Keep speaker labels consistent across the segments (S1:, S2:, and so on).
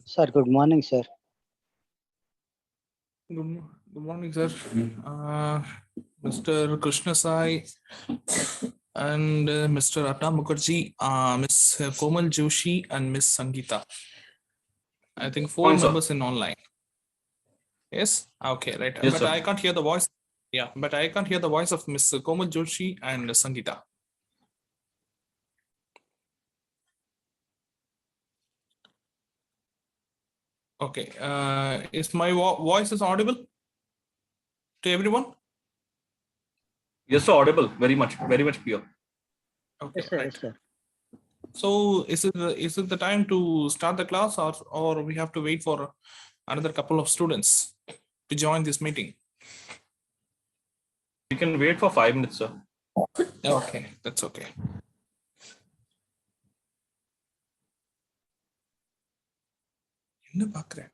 S1: Sir, good morning, sir.
S2: Good morning, sir. Mr. Krishna Sai and Mr. Atta Mukherjee, Miss Komal Joshi, and Miss Sangeeta. I think four members in online. Yes. Okay. Right.
S3: Yes,
S2: but
S3: sir.
S2: I can't hear the voice. Yeah. But I can't hear the voice of Miss Komal Joshi and Sangeeta. Okay. Is my voice is audible to everyone?
S3: Yes, sir, audible. Very much pure.
S2: Okay.
S1: Yes, sir.
S2: Right.
S1: Yes, sir.
S2: So is it the time to start the class, or we have to wait for another couple of students to join this meeting?
S3: You can wait for 5 minutes, sir.
S2: Okay, that's okay. என்ன பார்க்கிறேன்?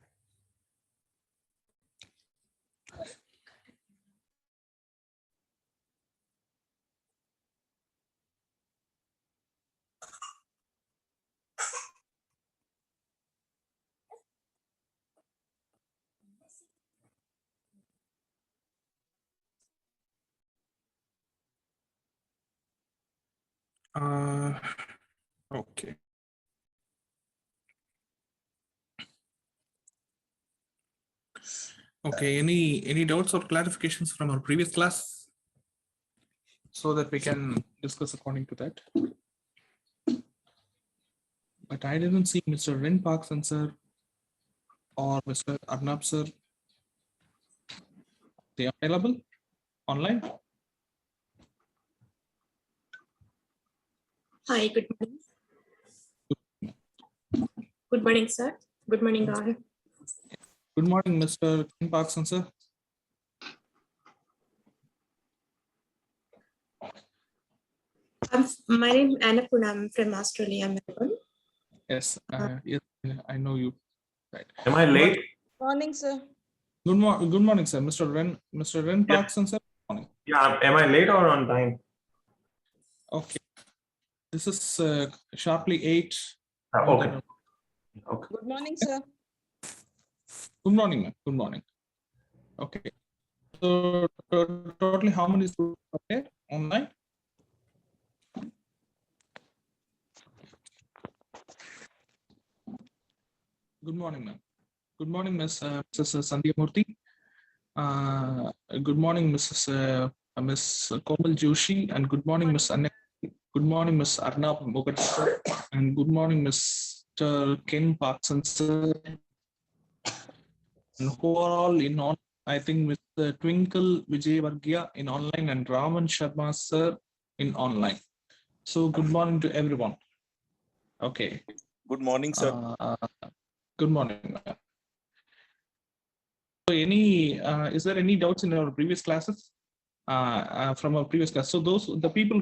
S2: Okay. Okay, any doubts or clarifications from our previous class so that we can discuss according to that? But I didn't see Mr. Ren Parkson sir or Mr. Arnab sir. They are available online?
S4: Hi, good morning. Good morning, sir. Good morning, all.
S2: Good morning, Mr. Ren Parkson sir.
S4: My name is Annapurna. I'm from Australia, Melbourne.
S2: Yes, yes, I know you. Right.
S3: Am I late?
S5: Morning, sir.
S2: Good morning, sir. Mr. Ren
S3: Yeah.
S2: Parkson sir. Morning.
S3: Yeah, am I late or on time?
S2: Okay. This is sharply 8.
S3: Okay. Okay.
S5: Good morning, sir.
S2: Good morning, ma'am. Good morning. Okay. So totally how many students are there online? Good morning, ma'am. Good morning, Mrs. Sandhya Murthy. Good morning, Miss Komal Joshi, and good morning, Miss Anna. Good morning, Miss Arnab Mukherjee, and good morning, Mr. Ken Parkson sir. And who are all in on? I think Mr. Twinkle Vijay Varghya in online and Raman Sharma sir in online. So good morning to everyone. Okay.
S6: Good morning, sir.
S2: Good morning. So is there any doubts in our previous classes? From our previous class. So the people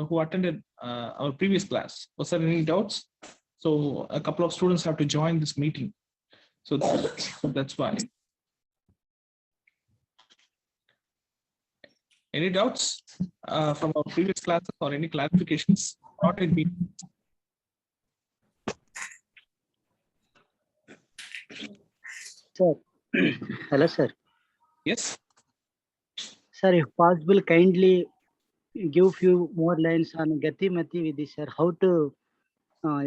S2: who attended our previous class, was there any doubts? So a couple of students have to join this meeting. So that's why. Any doubts from our previous classes or any clarifications?
S1: Sir. Hello, sir.
S2: Yes.
S1: Sir, if possible, kindly give few more lines on Gati Mati Vidhi, sir. How to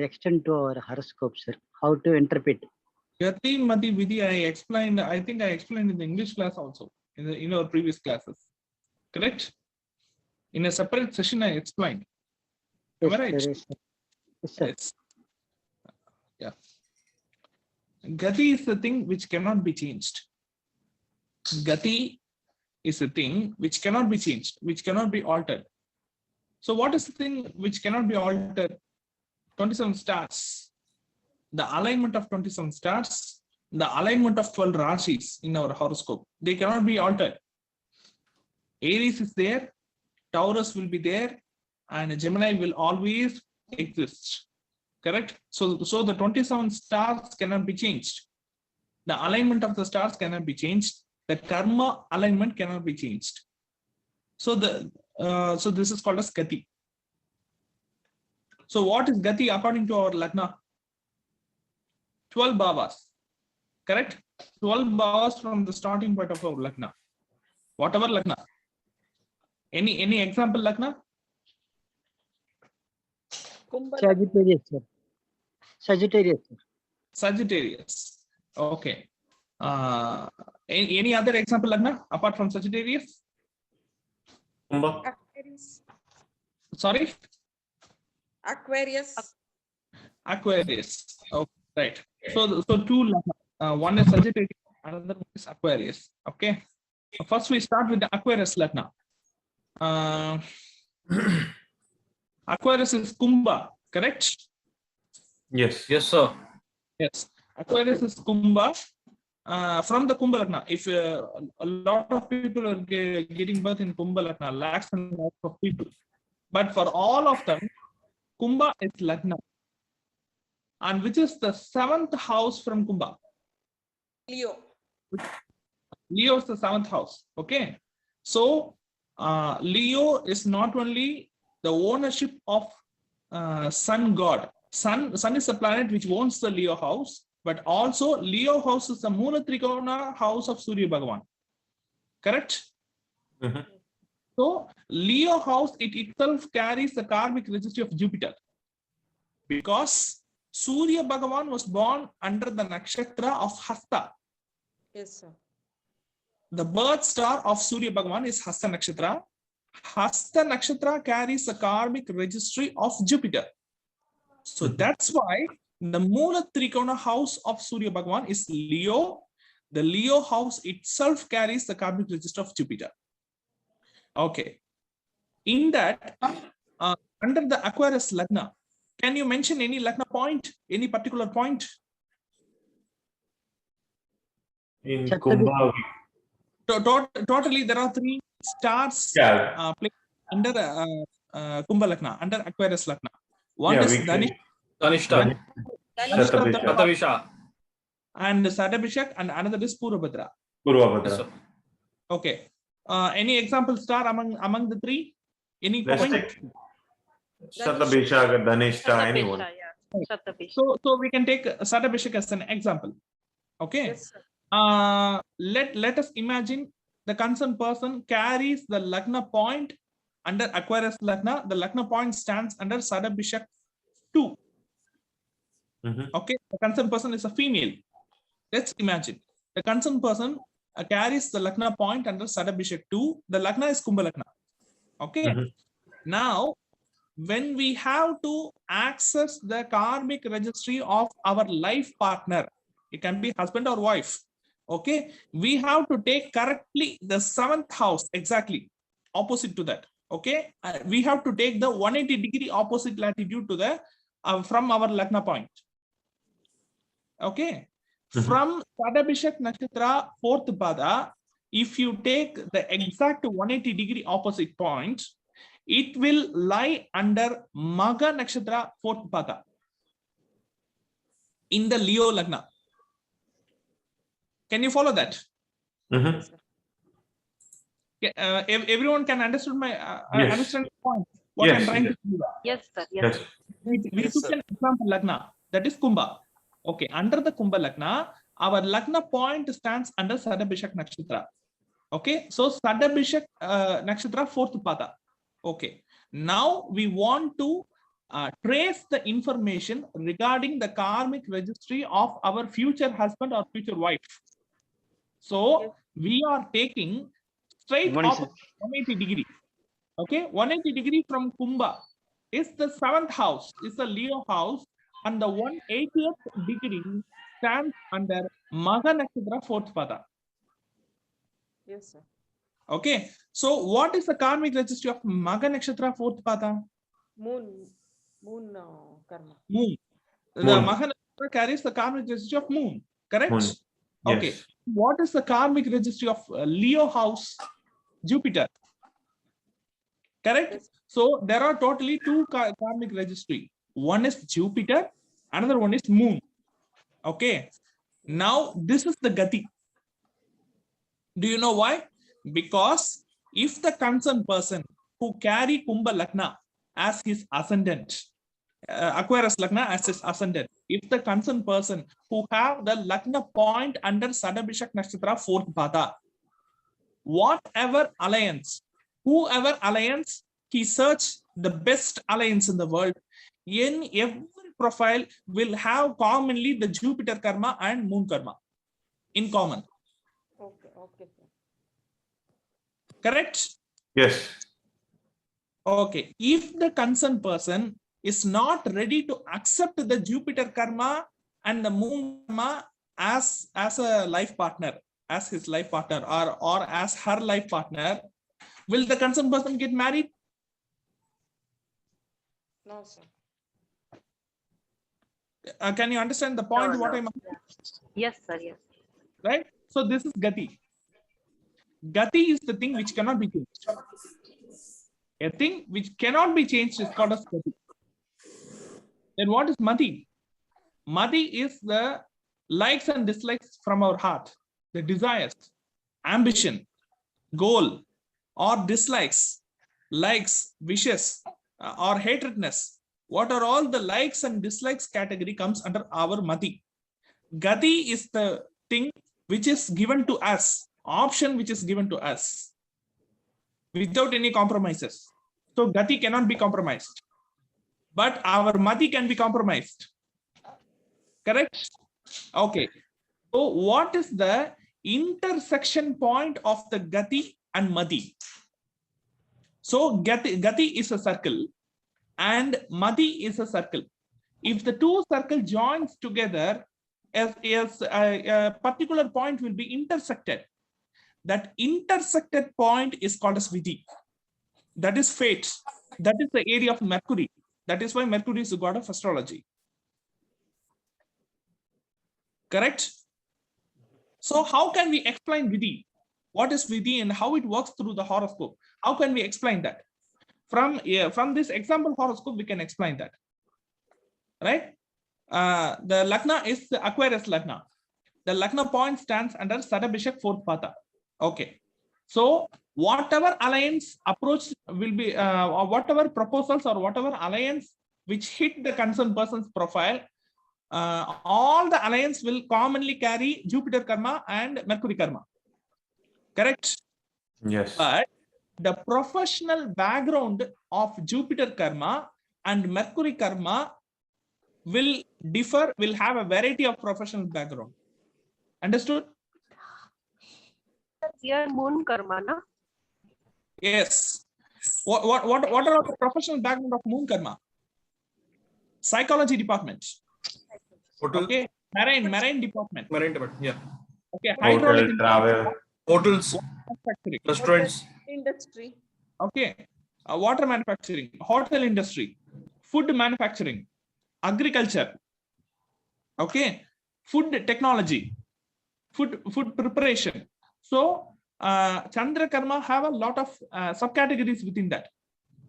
S1: extend to our horoscope, sir? How to interpret?
S2: Gati Mati Vidhi, I think I explained in the English class also, in our previous classes. Correct? In a separate session, I explained.
S1: Yes,
S2: Am I right?
S1: sir. Yes, sir. Yes, sir.
S2: Yes. Yeah. Gati is the thing which cannot be changed. Gati is a thing which cannot be changed, which cannot be altered. So what is the thing which cannot be altered? 27 stars. The alignment of 27 stars, the alignment of 12 rashis in our horoscope, they cannot be altered. Aries is there, Taurus will be there, and Gemini will always exist. Correct? So the 27 stars cannot be changed. The alignment of the stars cannot be changed. The karma alignment cannot be changed. So this is called as Gati. So what is Gati according to our Lagna? 12 bhavas. Correct? 12 bhavas from the starting point of our Lagna. Whatever Lagna. Any example Lagna?
S1: Sagittarius, sir. Sagittarius, sir.
S2: Sagittarius. Okay. Any other example Lagna apart from Sagittarius?
S3: Kumbha.
S5: Aquarius.
S2: Sorry?
S5: Aquarius.
S2: Aquarius. Okay, right. So two Lagna. One is Sagittarius, another one is Aquarius. Okay. First we start with the Aquarius Lagna. Aquarius is Kumbha, correct?
S3: Yes. Yes, sir.
S2: Yes. Aquarius is Kumbha. From the Kumbha Lagna, if a lot of people are getting birth in Kumbha Lagna, lakhs and lakhs of people. But for all of them, Kumbha is Lagna. And which is the 7th house from Kumbha?
S5: Leo.
S2: Leo is the 7th house. Okay. So Leo is not only the ownership of sun god. Sun is a planet which owns the Leo house, but also Leo house is the Mula Trikona house of Surya Bhagavan. Correct?
S3: Mm-hmm.
S2: So Leo house, it itself carries the karmic registry of Jupiter, because Surya Bhagavan was born under the nakshatra of Hasta.
S5: Yes, sir.
S2: The birth star of Surya Bhagavan is Hasta nakshatra. Hasta nakshatra carries the karmic registry of Jupiter. So that's why the Mula Trikona house of Surya Bhagavan is Leo. The Leo house itself carries the karmic register of Jupiter. Okay. In that, under the Aquarius Lagna, can you mention any Lagna point, any particular point?
S6: In
S1: Chhatrapati.
S6: Kumbha,
S2: Totally, there are 3 stars
S6: yeah,
S2: placed under Kumbha Lagna, under Aquarius Lagna. One
S6: yeah,
S2: is
S6: we can.
S3: Tanishta.
S6: Shatabhisha,
S3: Shatavisha.
S2: and Satabhishak, and another is Purvabhadra.
S3: Yes,
S6: Purvabhadra.
S3: sir.
S2: Okay. Any example star among the 3? Any
S6: Let's
S2: point?
S6: take Shatabhisha, Dhanishta, anyone.
S5: Yeah. Shatabhisha.
S2: So we can take Satabhishak as an example. Okay.
S5: Yes, sir.
S2: Let us imagine the concerned person carries the Lagna point under Aquarius Lagna. The Lagna point stands under Satabhishak 2.
S6: Mhm.
S2: Okay, the concerned person is a female. Let's imagine the concerned person carries the Lagna point under Satabhishak 2. The Lagna is Kumbha Lagna. Okay.
S6: Mhm.
S2: Now, when we have to access the karmic registry of our life partner, it can be husband or wife. Okay, we have to take correctly the 7th house, exactly opposite to that. Okay, we have to take the 180-degree opposite latitude to the from our Lagna point. Okay, from Satabhishak Nakshatra 4th pada, if you take the exact 180-degree opposite point, it will lie under Magha Nakshatra 4th pada in the Leo Lagna. Can you follow that?
S6: Mhm.
S2: Everyone can understand my
S6: Yes.
S2: understand the point. What
S6: Yes,
S2: I'm trying
S6: yes.
S2: to do.
S5: Yes, sir. Yes.
S6: Yes.
S2: We
S5: Yes,
S2: took
S5: sir.
S2: an example Lagna, that is Kumbha. Okay, under the Kumbha Lagna, our Lagna point stands under Satabhishak Nakshatra. Okay, so Satabhishak Nakshatra 4th pada. Okay, now we want to trace the information regarding the karmic registry of our future husband or future wife. So we are taking straight
S1: Morning,
S2: opposite 180-degree. Okay, 180-degree from Kumbha is the 7th house, is the Leo house, and the 180th degree stands under Magha Nakshatra 4th pada.
S5: Yes, sir.
S2: Okay, so what is the karmic registry of Magha Nakshatra 4th pada?
S5: Moon karma.
S2: Moon. The
S6: Moon.
S2: Magha Nakshatra carries the karmic registry of moon, correct?
S6: Moon. Yes.
S2: Okay, what is the karmic registry of Leo house? Jupiter. Correct?
S5: Yes.
S2: So there are totally 2 karmic registry. One is Jupiter, another one is moon. Okay, now this is the Gati. Do you know why? Because if the concerned person who carry Kumbha Lagna as his ascendant, Aquarius Lagna as his ascendant, if the concerned person who have the Lagna point under Sadabhishak Nakshatra 4th Pada, whatever alliance, whoever alliance, he search the best alliance in the world. In every profile will have commonly the Jupiter karma and moon karma in common.
S5: Okay, okay, sir.
S2: Correct?
S6: Yes.
S2: Okay. If the concerned person is not ready to accept the Jupiter karma and the moon karma as a life partner, as his life partner, or as her life partner, will the concerned person get married?
S5: No, sir.
S2: Can you understand the point?
S5: No,
S2: What
S5: no.
S2: I'm
S5: Yes, sir, yes.
S2: right? So this is Gati. Gati is the thing which cannot be changed. A thing which cannot be changed is called as Gati. Then what is Mati? Mati is the likes and dislikes from our heart, the desires, ambition, goal, or dislikes, likes, wishes, or hatredness. What are all the likes and dislikes category comes under our Mati. Gati is the thing which is given to us, option which is given to us without any compromises. So Gati cannot be compromised, but our Mati can be compromised. Correct? Okay. So what is the intersection point of the Gati and Mati? So Gati is a circle and Mati is a circle. If the two circles joins together, a particular point will be intersected. That intersected point is called as Vidhi. That is fate. That is the area of Mercury. That is why Mercury is the god of astrology. Correct? So how can we explain Vidhi? What is Vidhi and how it works through the horoscope? How can we explain that? From this example horoscope, we can explain that. Right? The Lagna is the Aquarius Lagna. The Lagna point stands under Sadabhishak 4th Pada. Okay. So whatever alliance approach will be, or whatever proposals or whatever alliance which hit the concerned person's profile, all the alliance will commonly carry Jupiter karma and Mercury karma. Correct?
S6: Yes.
S2: But the professional background of Jupiter karma and Mercury karma will differ, will have a variety of professional background. Understood?
S5: Here moon karma, na?
S2: Yes. What are the professional background of moon karma? Psychology department.
S3: Hotel,
S2: Okay. Marine department.
S3: marine department, yeah.
S2: Okay.
S6: Hotel,
S2: Hydrology
S6: travel.
S3: Hotels,
S2: manufacturing.
S3: restaurants,
S5: Industry.
S2: Okay. Water manufacturing, hotel industry, food manufacturing, agriculture. Okay. Food technology, food preparation. So Chandra karma have a lot of subcategories within that.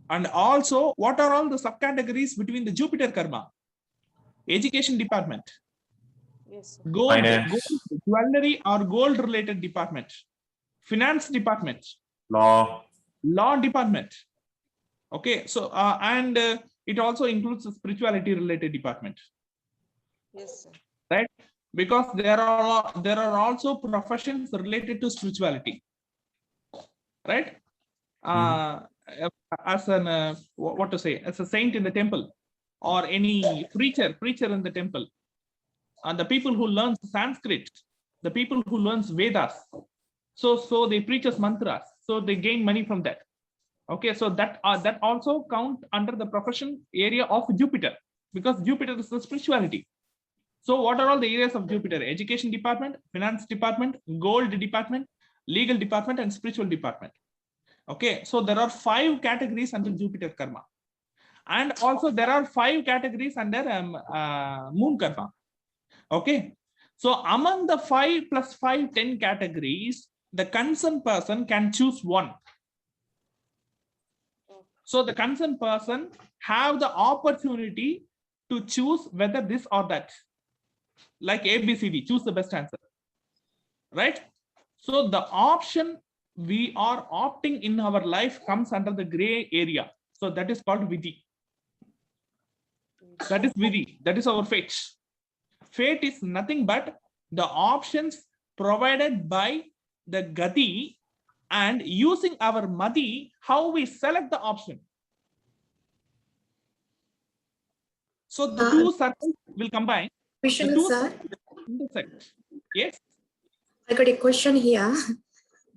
S2: And also, what are all the subcategories between the Jupiter karma? Education department,
S5: Yes, sir.
S2: gold,
S6: Finance.
S2: jewelry or gold related department, finance department,
S6: Law.
S2: law department. Okay, so and it also includes the spirituality related department,
S5: Yes, sir.
S2: right? Because there are also professions related to spirituality, right? As an what to say, as a saint in the temple, or any preacher in the temple, and the people who learn Sanskrit, the people who learns Vedas, so they preach us mantras, so they gain money from that. Okay, so that also count under the profession area of Jupiter, because Jupiter is the spirituality. So what are all the areas of Jupiter? Education department, finance department, gold department, legal department, and spiritual department. Okay, so there are 5 categories under Jupiter karma. And also there are 5 categories under moon karma. Okay, so among the 5 plus 5, 10 categories, the concerned person can choose one. So the concerned person have the opportunity to choose whether this or that. Like ABCD, choose the best answer. Right? So the option we are opting in our life comes under the gray area. So that is called Vidhi. That is Vidhi. That is our fate. Fate is nothing but the options provided by the Gati, and using our Madi, how we select the option. So the two circles will combine. The
S4: Question,
S2: two
S4: sir.
S2: circles will intersect. Yes.
S4: I got a question here.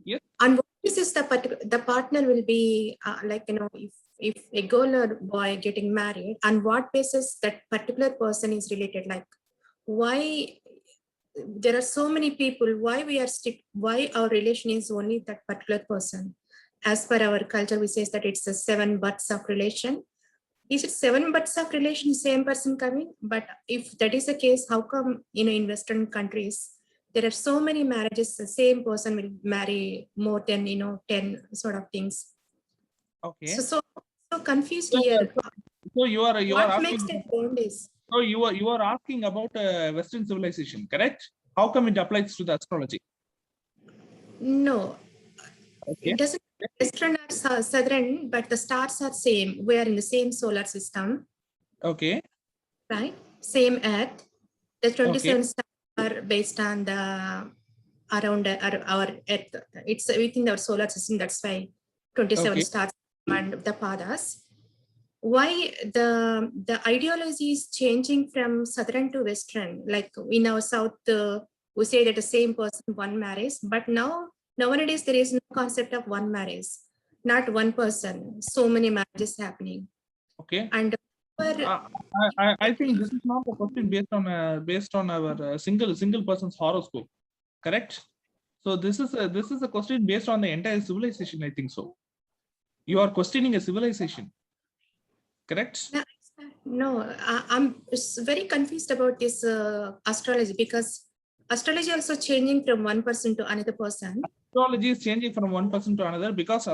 S2: Yes.
S4: On what basis the partner will be like, you know, if a girl or boy getting married, on what basis that particular person is related? Like, why there are so many people? Why we are why our relation is only that particular person? As per our culture, we say that it's a 7 butts of relation. Is it 7 butts of relation, same person coming? But if that is the case, how come, you know, in Western countries, there are so many marriages, the same person will marry more than, you know, 10 sort of things.
S2: Okay.
S4: So confused
S2: So,
S4: here.
S2: so you are
S4: What makes
S2: asking.
S4: that bond is?
S2: So you are asking about Western civilization, correct? How come it applies to the astrology?
S4: No,
S2: Okay.
S4: it doesn't. Western or southern, but the stars are same. We are in the same solar system,
S2: Okay.
S4: right? Same Earth. The 27
S2: Okay.
S4: stars are based on the around our Earth. It's within our solar system. That's why 27
S2: Okay.
S4: stars and the padas. Why the ideology is changing from southern to western? Like in our south, we say that the same person one marriage, but nowadays there is no concept of one marriage, not one person. So many marriages happening,
S2: Okay.
S4: and
S2: I think this is not a question based on our single person's horoscope, correct? So this is a question based on the entire civilization. I think so. You are questioning a civilization, correct?
S4: no, I'm very confused about this astrology, because astrology also changing from one person to another person.
S2: Astrology is changing from one person to another because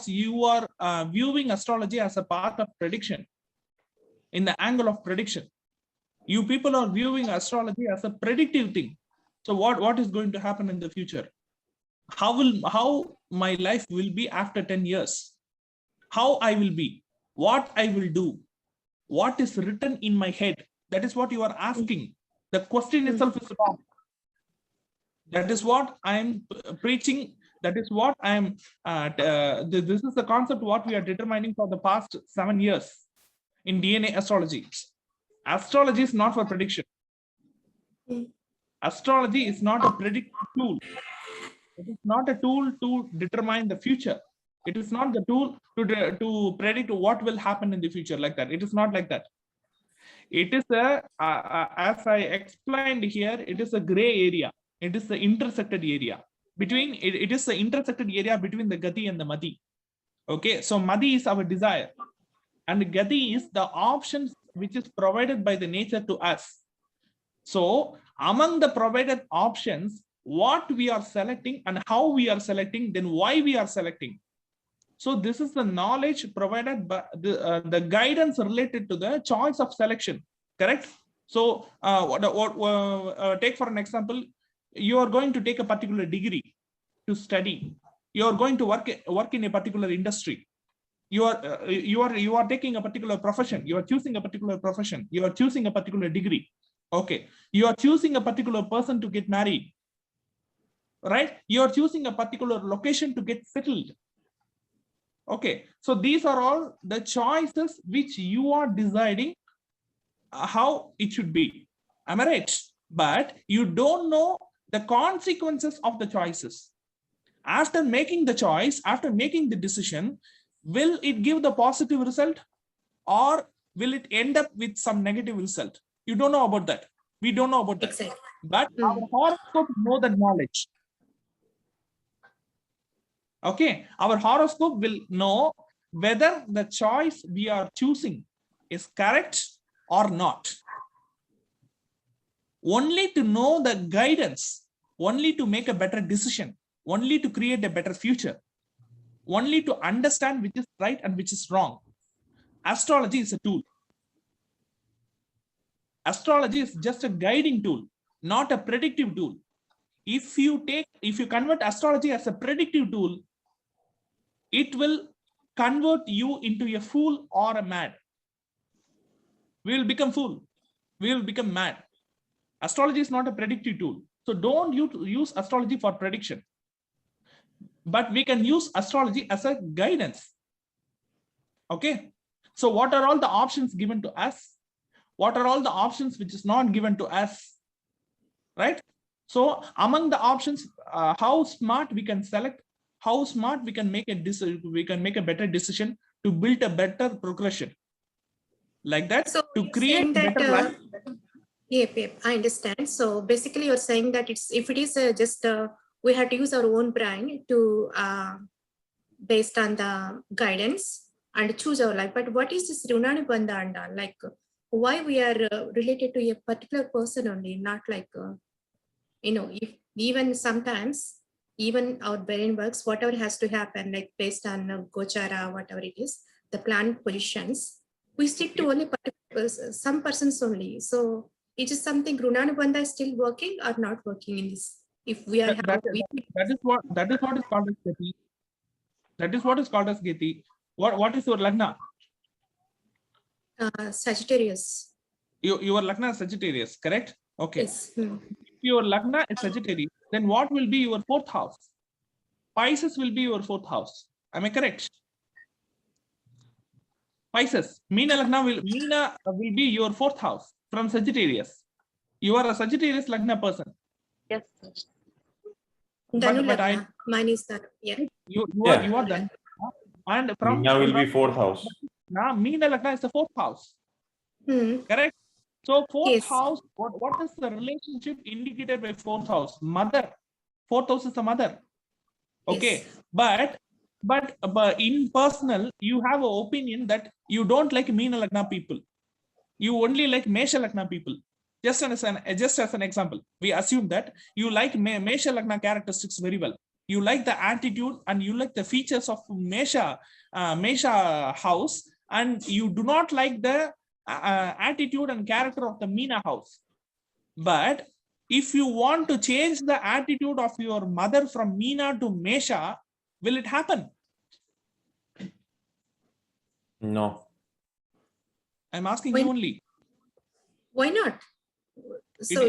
S2: you are viewing astrology as a part of prediction, in the angle of prediction. You people are viewing astrology as a predictive thing. So what is going to happen in the future? How my life will be after 10 years? How I will be? What I will do? What is written in my head? That is what you are asking. The question itself is wrong. That is what I am preaching. That is what I am. This is the concept what we are determining for the past 7 years in DNA astrology. Astrology is not for prediction. Astrology is not a predictive tool. It is not a tool to determine the future. It is not the tool to predict what will happen in the future like that. It is not like that. It is as I explained here, it is a gray area. It is the intersected area between. It is the intersected area between the Gati and the Madi. Okay, so Madi is our desire, and Gati is the options which is provided by the nature to us. So among the provided options, what we are selecting and how we are selecting, then why we are selecting. So this is the knowledge provided by the guidance related to the choice of selection, correct? So take for an example, you are going to take a particular degree to study. You are going to work in a particular industry. You are taking a particular profession. You are choosing a particular profession. You are choosing a particular degree. Okay, you are choosing a particular person to get married, right? You are choosing a particular location to get settled. Okay, so these are all the choices which you are deciding how it should be. Am I right? But you don't know the consequences of the choices. After making the choice, after making the decision, will it give the positive result or will it end up with some negative result? You don't know about that. We don't know about that.
S4: Exactly.
S2: But our horoscope know that knowledge. Okay, our horoscope will know whether the choice we are choosing is correct or not. Only to know the guidance, only to make a better decision, only to create a better future, only to understand which is right and which is wrong. Astrology is a tool. Astrology is just a guiding tool, not a predictive tool. If you convert astrology as a predictive tool, it will convert you into a fool or a mad. We will become fool. We will become mad. Astrology is not a predictive tool. So don't use astrology for prediction. But we can use astrology as a guidance. Okay. So what are all the options given to us? What are all the options which is not given to us? Right? So among the options, how smart we can select, how smart we can make a better decision to build a better progression. Like that,
S4: So
S2: to
S4: you're
S2: create
S4: saying that,
S2: better life.
S4: Yep, I understand. So basically, you're saying that if it is just we have to use our own brain to based on the guidance and choose our life. But what is this Runanubandha Anda? Like why we are related to a particular person only, not like if even sometimes even our brain works, whatever has to happen, like based on Gochara, whatever it is, the planet positions, we stick to only some persons only. So is it something Runanubandha is still working or not working in this? If we are
S2: That is what is called as Gati. That is what is called as Gati. What is your Lagna?
S4: Sagittarius.
S2: Your Lagna is Sagittarius, correct? Okay.
S4: Yes.
S2: If your Lagna is Sagittarius, then what will be your fourth house? Pisces will be your fourth house. Am I correct? Pisces. Meena will be your fourth house from Sagittarius. You are a Sagittarius Lagna person.
S5: Yes, sir.
S4: Dhanulagna. Mine is that. Yeah.
S2: You are done. And from
S6: Meena will be fourth house.
S2: Now Meena Lagna is the fourth house. Correct? So fourth house, what is the relationship indicated by fourth house? Mother. Fourth house is the mother. Okay. Yes. But in personal, you have an opinion that you don't like Meena Lagna people. You only like Mesha Lagna people. Just as an example, we assume that you like Mesha Lagna characteristics very well. You like the attitude and you like the features of Mesha house, and you do not like the attitude and character of the Meena house. But if you want to change the attitude of your mother from Meena to Mesha, will it happen?
S6: No.
S2: I'm asking you only.
S4: Why not? So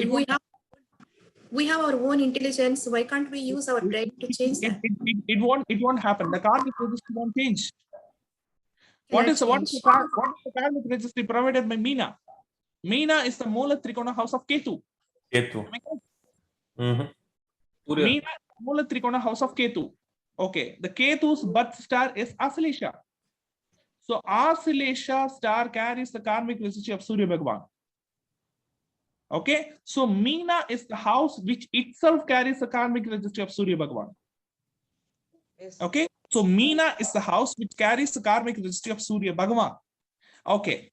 S4: we have our own intelligence. Why can't we use our brain to change that?
S2: It won't happen. The karmic registry won't change. What is the karmic registry provided by Meena? Meena is the Moola Trikona house of Ketu.
S6: Ketu.
S2: Meena is the Moola Trikona house of Ketu. Okay. The Ketu's birth star is Asalesha. So Asalesha star carries the karmic registry of Surya Bhagavan. Okay. So Meena is the house which itself carries the karmic registry of Surya Bhagavan.
S5: Yes.
S2: Okay. So Meena is the house which carries the karmic registry of Surya Bhagavan. Okay.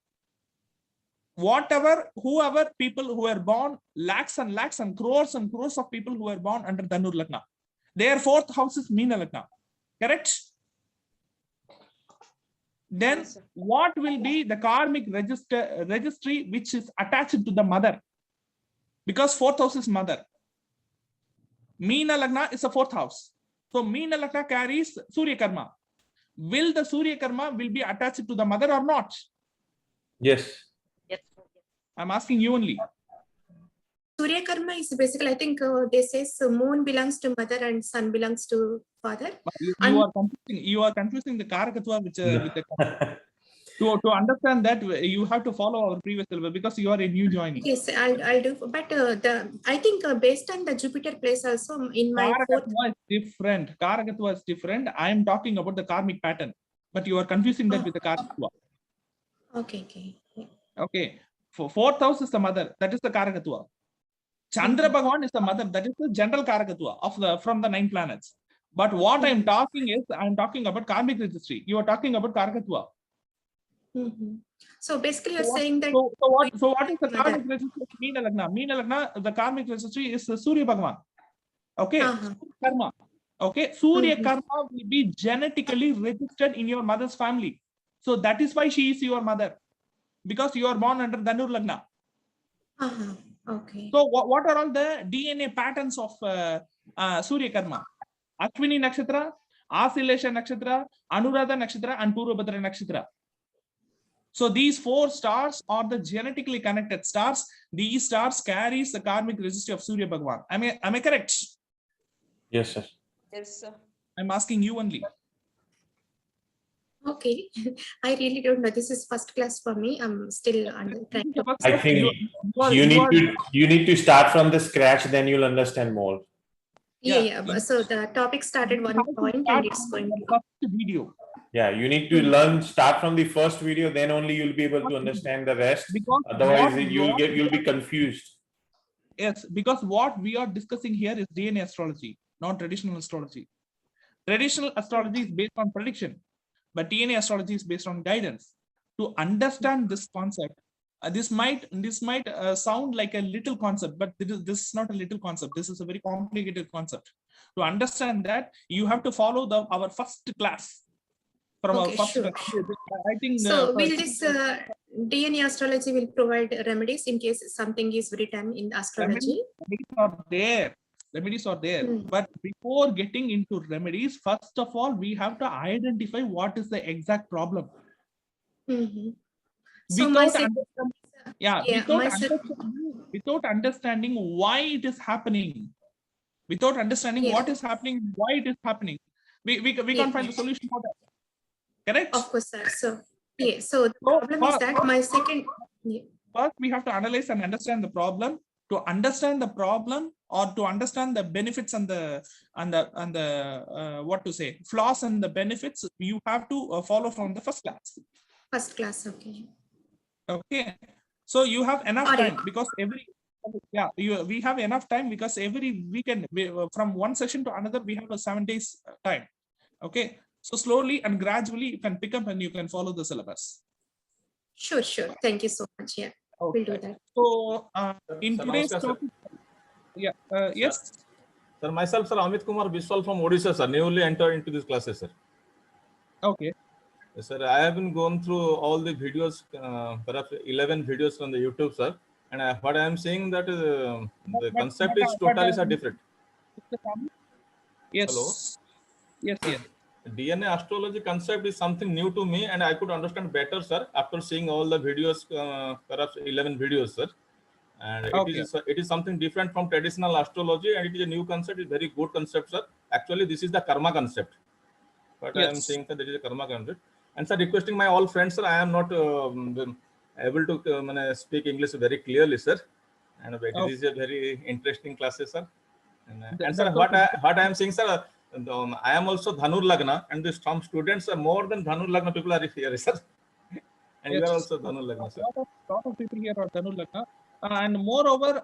S2: Whoever people who are born, lakhs and lakhs and crores of people who are born under Dhanur Lagna, their fourth house is Meena Lagna. Correct? Then
S5: Yes,
S2: what will be the karmic registry which is attached to the mother? Because fourth house is mother. Meena Lagna is a fourth house. So Meena Lagna carries Surya Karma. Will the Surya Karma will be attached to the mother or not?
S6: Yes.
S5: Yes.
S2: I'm asking you only.
S4: Surya Karma is basically, I think they say moon belongs to mother and sun belongs to father.
S2: You are confusing the Karakatva with the to understand that you have to follow our previous syllabus because you are a new joinee.
S4: Yes, I'll do. But I think based on the Jupiter place also in my
S2: Karakatva is different. Karakatva is different. I am talking about the karmic pattern, but you are confusing that with the Karakatva.
S4: Okay.
S2: Okay. For fourth house is the mother. That is the Karakatva. Chandra Bhagavan is the mother. That is the general Karakatva from the 9 planets. But what I am talking about karmic registry. You are talking about Karakatva.
S4: So basically, you're saying that.
S2: So what is the karmic registry of Meena Lagna? Meena Lagna, the karmic registry is Surya Bhagavan. Okay. Karma. Okay. Surya Karma will be genetically registered in your mother's family. So that is why she is your mother. Because you are born under Dhanur Lagna.
S4: Okay.
S2: So what are all the DNA patterns of Surya Karma? Ashwini Nakshatra, Asilesha Nakshatra, Anuradha Nakshatra, and Purvabhadra Nakshatra. So these 4 stars are the genetically connected stars. These stars carries the karmic registry of Surya Bhagwan. Am I correct?
S6: Yes, sir.
S5: Yes, sir.
S2: I'm asking you only.
S4: Okay, I really don't know. This is first class for me. I'm still trying to.
S6: I think
S2: are-
S6: you need to start from the scratch, then you'll understand more.
S4: Yeah. So the topic started one point and it's going to.
S2: first video.
S6: Yeah, you need to start from the first video, then only you'll be able to understand the rest.
S2: Because
S6: Otherwise,
S2: what-
S6: you'll be confused.
S2: Yes, because what we are discussing here is DNA astrology, not traditional astrology. Traditional astrology is based on prediction, but DNA astrology is based on guidance. To understand this concept, this might sound like a little concept, but this is not a little concept. This is a very complicated concept. To understand that, you have to follow our first class. From our
S4: Okay,
S2: first
S4: sure.
S2: class. I think.
S4: So will this DNA astrology will provide remedies in case something is written in astrology?
S2: Remedies are there.
S4: Hmm.
S2: But before getting into remedies, first of all, we have to identify what is the exact problem.
S4: Mhm. So my
S2: Without understanding why it is happening, without understanding
S4: Yeah.
S2: what is happening, why it is happening, we can't find the solution for that. Correct?
S4: Of course, sir. So the problem is that my second. Yeah.
S2: First, we have to analyze and understand the problem. To understand the problem, or to understand the benefits and the what to say, flaws and the benefits, you have to follow from the first class.
S4: First class, okay.
S2: Okay, so you have enough
S4: Got it.
S2: time because we have enough time because every weekend from one session to another we have a 7 days time. Okay, so slowly and gradually you can pick up and you can follow the syllabus.
S4: Sure. Thank you so much. Yeah, we'll do that.
S2: So in
S7: Sir,
S2: today's
S7: namaskar, sir.
S2: topic, yes.
S7: Sir, myself, sir, Amit Kumar Biswal from Odisha, sir, newly entered into these classes, sir.
S2: Okay.
S7: Yes, sir, I have been going through all the videos, perhaps 11 videos from the YouTube, sir. And what I am seeing that the concept is totally different.
S2: Yes.
S7: Hello?
S2: Yes.
S7: DNA astrology concept is something new to me, and I could understand better, sir, after seeing all the videos, perhaps 11 videos, sir. And it is something different from traditional astrology, and it is a new concept. It's very good concept, sir. Actually, this is the karma concept. But I am saying that there is a karma concept. And sir, requesting my all friends, sir, I am not able to speak English very clearly, sir. And it is a very interesting classes, sir. And sir, what I am saying, sir, I am also Dhanur Lagna, and some students are more than Dhanur Lagna people are here, sir. And you are also Dhanur Lagna, sir.
S2: Lot of people here are Dhanur Lagna. And moreover,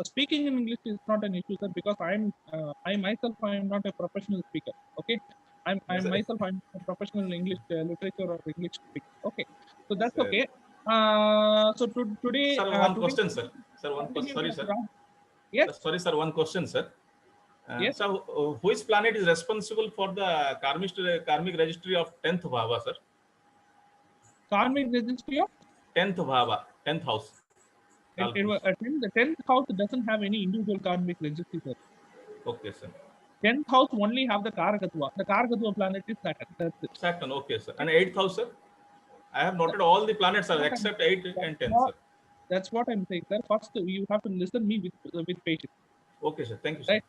S2: speaking in English is not an issue, sir, because I myself am not a professional speaker. Okay, I'm a professional English literature or English speaker. Okay, so that's okay. So today,
S7: sir, one question, sir. Sir, one question. Sorry, sir.
S2: Yes.
S7: Sorry, sir. One question, sir.
S2: Yes.
S7: So, which planet is responsible for the karmic registry of 10th bhava, sir?
S2: Karmic registry of
S7: 10th bhava, 10th house.
S2: The 10th house doesn't have any individual karmic registry, sir.
S7: Okay, sir.
S2: 10th house only have the Karakatva. The Karakatva planet is Saturn. That's it.
S7: Saturn, okay, sir. And 8th house, sir? I have noted all the planets, sir, except 8 and 10, sir.
S2: That's what I'm saying, sir. First, you have to listen me with patience.
S7: Okay, sir. Thank you, sir.
S2: Right?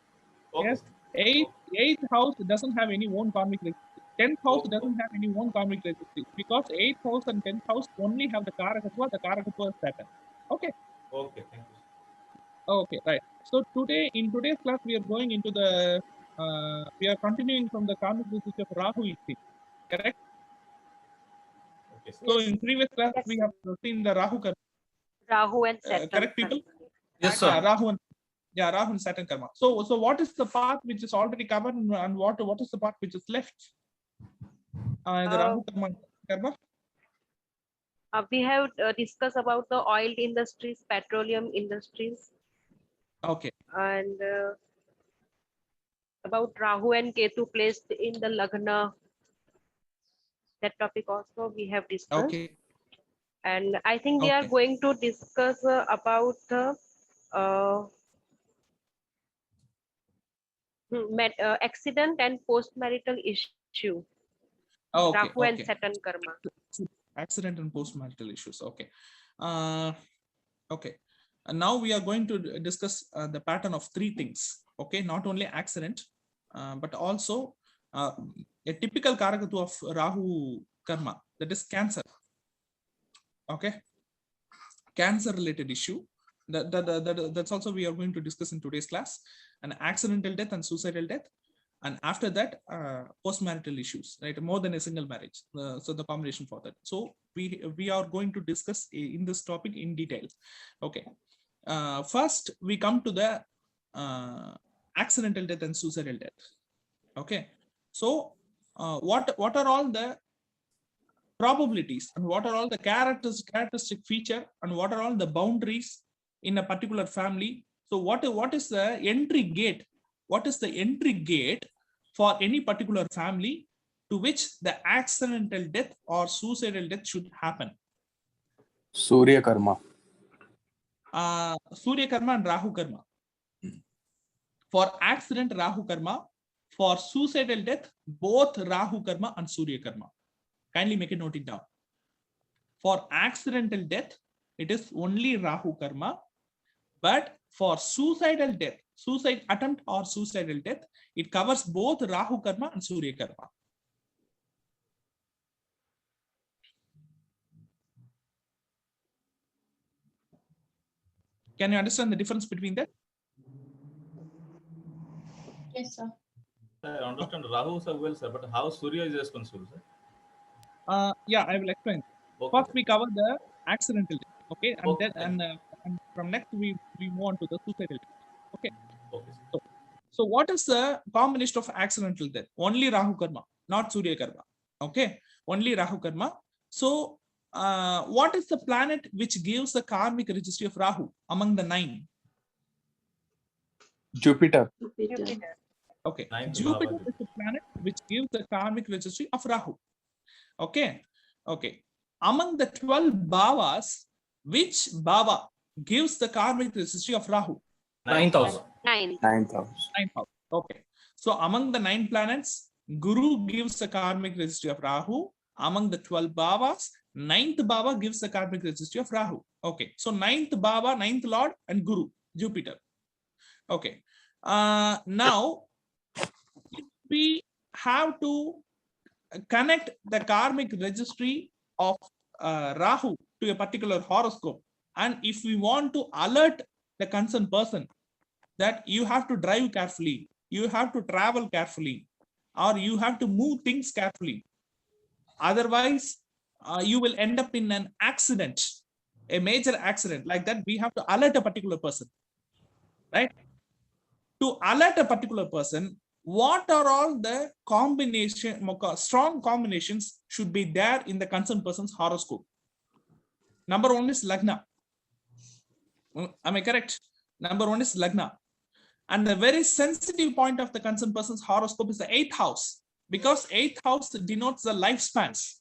S7: Okay.
S2: Yes. 8th house doesn't have any own karmic registry. 10th house doesn't have any own karmic registry because 8th house and 10th house only have the Karakatva. The Karakatva is Saturn. Okay.
S7: Okay, thank you.
S2: Okay, right. So in today's class, we are going into the we are continuing from the karmic registry of Rahu Ichi. Correct?
S7: Okay, sir.
S2: So in previous class, we have seen the Rahu karma.
S5: Rahu and Saturn.
S2: Correct, people?
S3: Yes, sir.
S2: Rahu and Saturn karma. So what is the path which is already covered, and what is the part which is left? In the Rahu karma.
S5: We have discussed about the oil industries, petroleum industries,
S2: Okay.
S5: and about Rahu and Ketu placed in the Lagna. That topic also we have discussed.
S2: Okay.
S5: And I think we are
S2: Okay.
S5: going to discuss about the accident and post-marital issue.
S2: Okay.
S5: Rahu and
S2: Okay.
S5: Saturn karma.
S2: accident and postmarital issues. Okay. Okay. And now we are going to discuss the pattern of three things. Okay, not only accident, but also a typical karakatu of Rahu karma, that is cancer. Okay, cancer related issue. That's also we are going to discuss in today's class. An accidental death and suicidal death, and after that postmarital issues, right? More than a single marriage, so the combination for that. So we are going to discuss in this topic in detail. Okay, first we come to the accidental death and suicidal death. Okay, so what are all the probabilities and what are all the characteristic feature and what are all the boundaries in a particular family? So what is the entry gate? What is the entry gate for any particular family to which the accidental death or suicidal death should happen?
S8: Surya karma.
S2: Surya karma and Rahu karma. For accident, Rahu karma. For suicidal death, both Rahu karma and Surya karma. Kindly make a note it down. For accidental death, it is only Rahu karma. But for suicidal death, suicide attempt or suicidal death, it covers both Rahu karma and Surya karma. Can you understand the difference between that?
S4: Yes, sir.
S7: I understand Rahu sir well, sir, but how Surya is responsible, sir?
S2: Yeah, I will explain.
S7: Okay,
S2: First,
S7: sir.
S2: we cover the accidental death. Okay, and
S7: Okay.
S2: then and from next we move on to the suicidal death. Okay.
S7: Okay, sir.
S2: So what is the combination of accidental death? Only Rahu karma, not Surya karma. Okay, only Rahu karma. So what is the planet which gives the karmic registry of Rahu among the 9?
S8: Jupiter.
S2: Okay,
S7: Ninth
S2: Jupiter
S7: Bhava.
S2: is the planet which gives the karmic registry of Rahu. Okay, okay. Among the 12 bhavas, which bhava gives the karmic registry of Rahu?
S3: 9,000.
S5: 9.
S8: 9,000.
S2: 9,000. Okay. So among the 9 planets, Guru gives the karmic registry of Rahu. Among the 12 bhavas, 9th bhava gives the karmic registry of Rahu. Okay. So 9th bhava, 9th lord and Guru, Jupiter. Okay. Now, if we have to connect the karmic registry of Rahu to a particular horoscope, and if we want to alert the concerned person that you have to drive carefully, you have to travel carefully, or you have to move things carefully, otherwise you will end up in an accident, a major accident like that, we have to alert a particular person, right? To alert a particular person, what are all the strong combinations should be there in the concerned person's horoscope? Number 1 is Lagna. Am I correct? Number 1 is Lagna. And the very sensitive point of the concerned person's horoscope is the 8th house, because 8th house denotes the lifespans.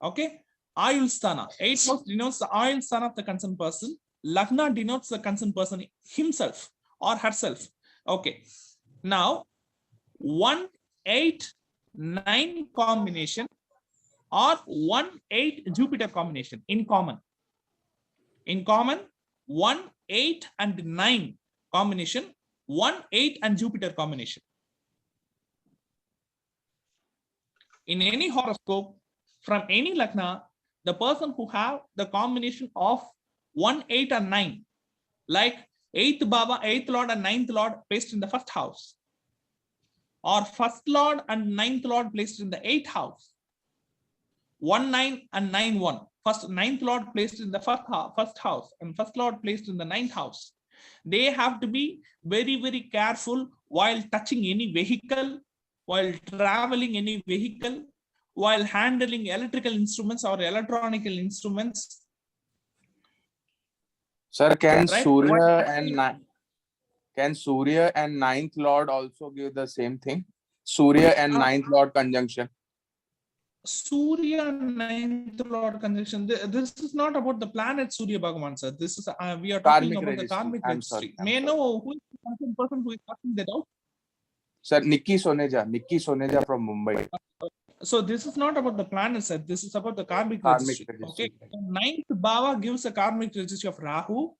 S2: Okay, Ayul Sthana. 8th house denotes the Ayul Sthana of the concerned person. Lagna denotes the concerned person himself or herself. Okay, now 1-8-9 combination or 1-8 Jupiter combination in common. In common, 1-8 and 9 combination, 1-8 and Jupiter combination. In any horoscope, from any Lagna, the person who have the combination of 1-8 and 9, like 8th bhava, 8th lord and 9th lord placed in the 1st house, or 1st lord and 9th lord placed in the 8th house, 1-9 and 9-1, first 9th lord placed in the 1st house and 1st lord placed in the 9th house. They have to be very, very careful while touching any vehicle, while traveling any vehicle, while handling electrical instruments or electronic instruments.
S8: Sir, can
S2: Right?
S8: Surya and 9th lord also give the same thing? Surya and 9th lord conjunction.
S2: Surya 9th lord conjunction. This is not about the planet Surya Bhagavan, sir. This is we are talking
S8: Karmic
S2: about the
S8: registry.
S2: karmic
S8: I'm
S2: registry.
S8: sorry.
S2: May I know who is the person who is asking that out?
S8: Sir, Nikki Soneja from Mumbai.
S2: So this is not about the planet set. This is about the karmic
S8: Karmic
S2: registry.
S8: registry.
S2: Okay. So ninth bhava gives a karmic registry of Rahu.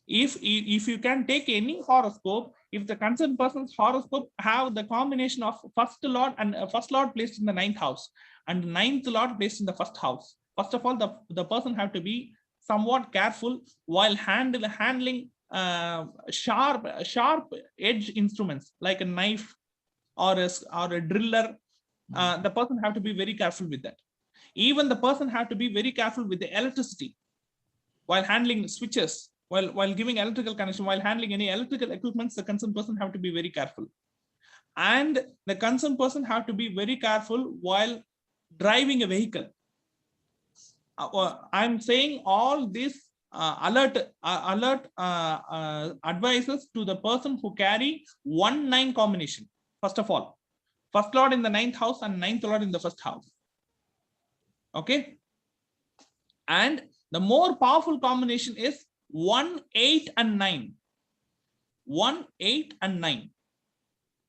S2: If you can take any horoscope, if the concerned person's horoscope have the combination of first lord and first lord placed in the ninth house and ninth lord placed in the first house, first of all, the person have to be somewhat careful while handling sharp edge instruments like a knife or a driller. The person have to be very careful with that. Even the person have to be very careful with the electricity while handling switches, while giving electrical connection, while handling any electrical equipments. The concerned person have to be very careful, and the concerned person have to be very careful while driving a vehicle. I'm saying all these alert advices to the person who carry 1-9 combination. First of all, first lord in the ninth house and ninth lord in the first house. Okay. And the more powerful combination is 1, 8, and 9. 1, 8, and 9.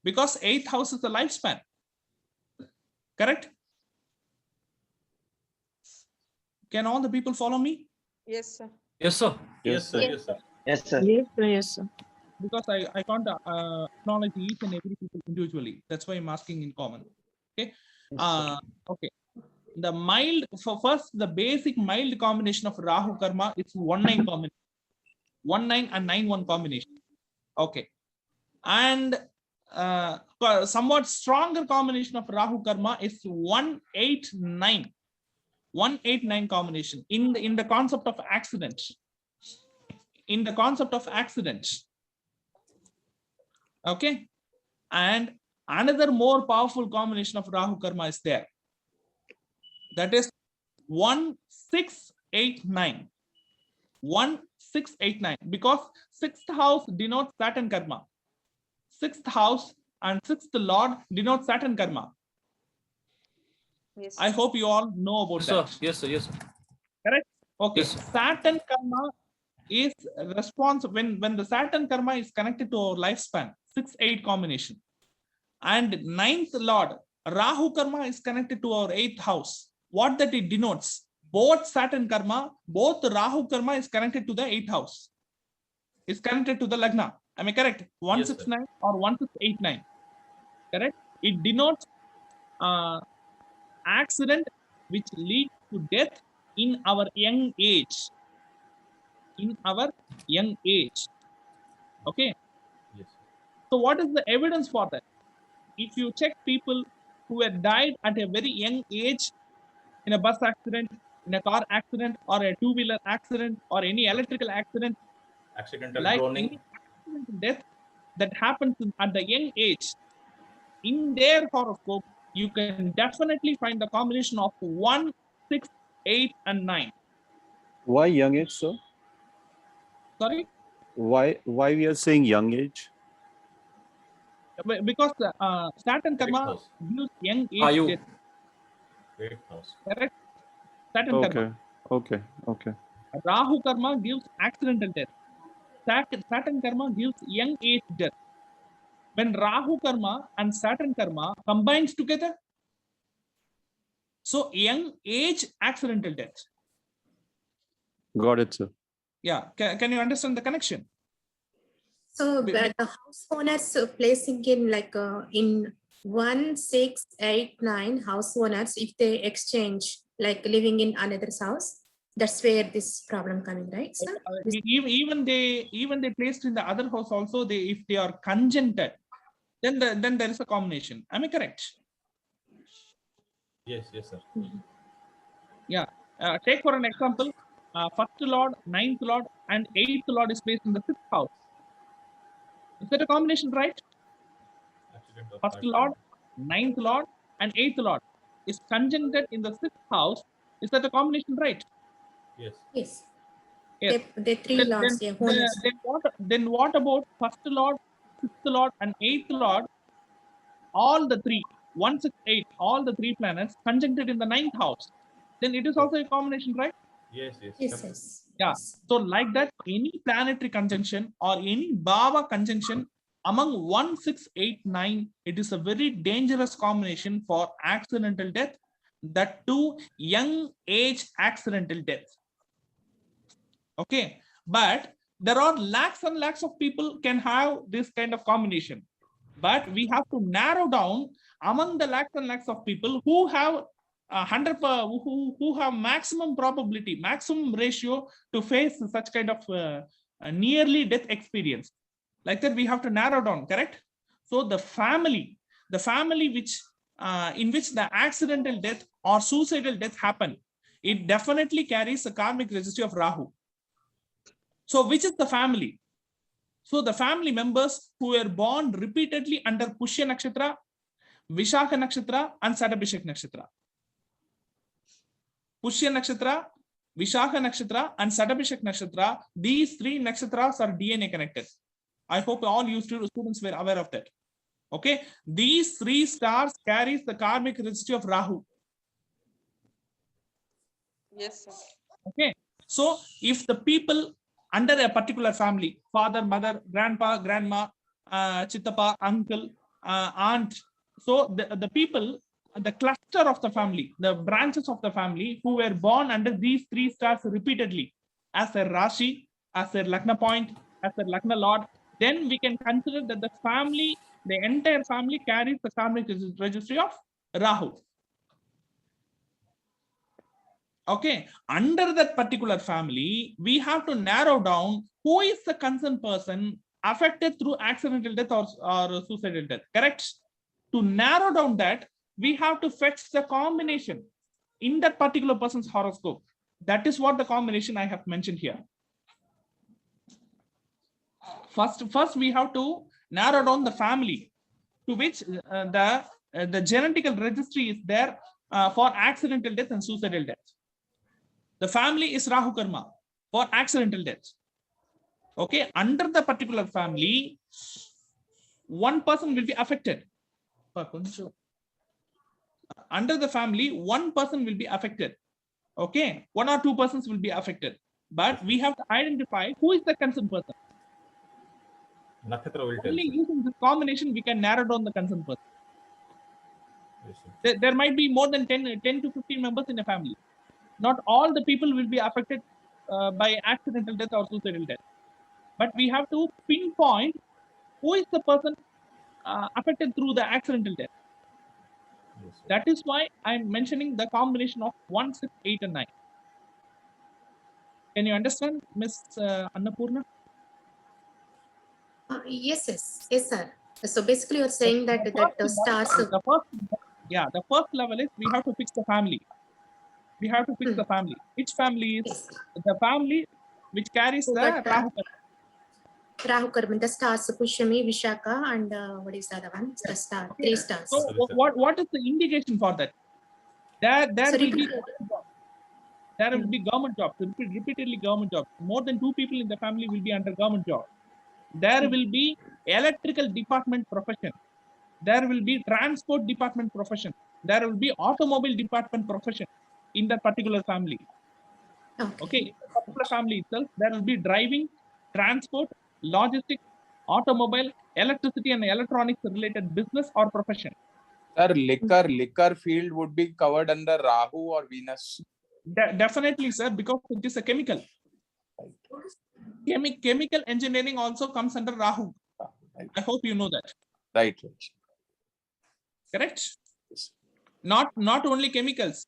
S2: Because 8th house is the lifespan. Correct? Can all the people follow me?
S5: Yes, sir.
S3: Yes, sir.
S7: Yes, sir. Yes, sir.
S1: Yes, sir.
S4: Yes, sir.
S2: Because I can't acknowledge each and every people individually. That's why I'm asking in common. Okay. Okay. The mild, for first, the basic mild combination of Rahu Karma is 1-9 combination. 1-9 and 9-1 combination. Okay. And somewhat stronger combination of Rahu Karma is 1-8-9. 1-8-9 combination in the concept of accident. In the concept of accident. Okay. And another more powerful combination of Rahu Karma is there. That is 1-6-8-9. 1-6-8-9. Because 6th house denotes Saturn Karma. 6th house and 6th lord denotes Saturn Karma.
S5: Yes.
S2: I hope you all know about
S3: Yes,
S2: that.
S3: sir. Yes, sir. Yes, sir.
S2: Correct? Okay.
S3: Yes, sir.
S2: Saturn Karma is responsible when the Saturn Karma is connected to our lifespan. 6-8 combination. And 9th lord, Rahu Karma, is connected to our 8th house. What that it denotes? Both Saturn Karma, both Rahu Karma is connected to the 8th house. Is connected to the Lagna. Am I correct? 1-6-9 or 1-6-8-9. Correct? It denotes accident which leads to death in our young age. In our young age. Okay.
S7: Yes.
S2: So what is the evidence for that? If you check people who had died at a very young age in a bus accident, in a car accident, or a two-wheeler accident, or any electrical accident,
S7: Accidental
S2: like
S7: droning.
S2: any accidental death that happens at the young age, in their horoscope, you can definitely find the combination of 1, 6, 8, and 9.
S9: Why young age, sir?
S2: Sorry?
S9: Why we are saying young age?
S2: Because Saturn Karma
S7: house.
S2: gives young
S3: Are
S2: age
S3: you?
S2: death.
S7: Great house.
S2: Correct? Saturn Karma.
S9: Okay.
S2: Rahu Karma gives accidental death. Saturn Karma gives young age death. When Rahu Karma and Saturn Karma combines together, so young age accidental death.
S9: Got it, sir.
S2: Yeah, can you understand the connection?
S4: So the house owners placing in like in 1, 6, 8, 9 house owners, if they exchange like living in another's house, that's where this problem coming, right? So
S2: Even they placed in the other house also, if they are conjuncted, then there is a combination. Am I correct?
S7: Yes, sir.
S2: Yeah. Take for an example, first lord, 9th lord, and 8th lord is placed in the 6th house. Is that a combination, right?
S7: Accidental
S2: First lord, 9th lord, and 8th lord is conjuncted in the 6th house. Is that a combination, right?
S7: Yes.
S4: yes,
S2: Yes.
S4: the three lords, yeah, owners.
S2: Then what about first lord, 6th lord, and 8th lord? All the three, 1, 6, 8, all the three planets conjuncted in the 9th house. Then it is also a combination, right?
S7: Yes.
S2: Yeah. So like that, any planetary conjunction or any Bhava conjunction among 1, 6, 8, 9, it is a very dangerous combination for accidental death, that too young age accidental death. Okay, but there are lakhs and lakhs of people can have this kind of combination, but we have to narrow down among the lakhs and lakhs of people who have 100 who have maximum probability, maximum ratio to face such kind of nearly death experience. Like that, we have to narrow down, correct? So the family which in which the accidental death or suicidal death happen, it definitely carries a karmic registry of Rahu. So which is the family? So the family members who were born repeatedly under Pushya Nakshatra, Vishakha Nakshatra, and Satabhishek Nakshatra. Pushya Nakshatra, Vishakha Nakshatra, and Satabhishek Nakshatra, these 3 nakshatras are DNA connected. I hope all you students were aware of that. Okay, these 3 stars carries the karmic registry of Rahu.
S10: Yes, sir.
S2: Okay, so if the people under a particular family, father, mother, grandpa, grandma, chittappa, uncle, aunt, so the people, the cluster of the family, the branches of the family who were born under these 3 stars repeatedly as their Rashi, as their Lagna point, as their Lagna lord, then we can consider that the family, the entire family carries the karmic registry of Rahu. Okay, under that particular family, we have to narrow down who is the concerned person affected through accidental death or suicidal death, correct? To narrow down that, we have to fetch the combination in that particular person's horoscope. That is what the combination I have mentioned here. First we have to narrow down the family to which the genetical registry is there for accidental death and suicidal death. The family is Rahu Karma for accidental death. Okay, under the particular family, one person will be affected. Under the family, one person will be affected. Okay, 1 or 2 persons will be affected. But we have to identify who is the concerned person.
S7: Nakshatra will tell.
S2: Only using this combination, we can narrow down the concerned person.
S7: Yes, sir.
S2: There might be more than 10 to 15 members in a family. Not all the people will be affected by accidental death or suicidal death. But we have to pinpoint who is the person affected through the accidental death.
S7: Yes, sir.
S2: That is why I'm mentioning the combination of 1, 6, 8, and 9. Can you understand, Miss Annapurna?
S4: Yes, sir. So basically, you're saying that the stars.
S2: The first level is we have to fix the family. We have to fix the family. Which family is the family which carries the Rahu?
S4: Rahu Karma, the stars, Pushyami, Vishaka, and what is the other one? The star, 3 stars.
S2: So what is the indication for that? There will be government jobs, repeatedly government jobs. More than 2 people in the family will be under government job. There will be electrical department profession. There will be transport department profession. There will be automobile department profession in that particular family. Okay, in the particular family itself, there will be driving, transport, logistics, automobile, electricity and electronics related business or profession.
S8: Sir, liquor field would be covered under Rahu or Venus.
S2: Definitely, sir, because it is a chemical. Chemical engineering also comes under Rahu.
S8: Right.
S2: I hope you know that.
S8: Right.
S2: Correct?
S8: Yes.
S2: Not only chemicals.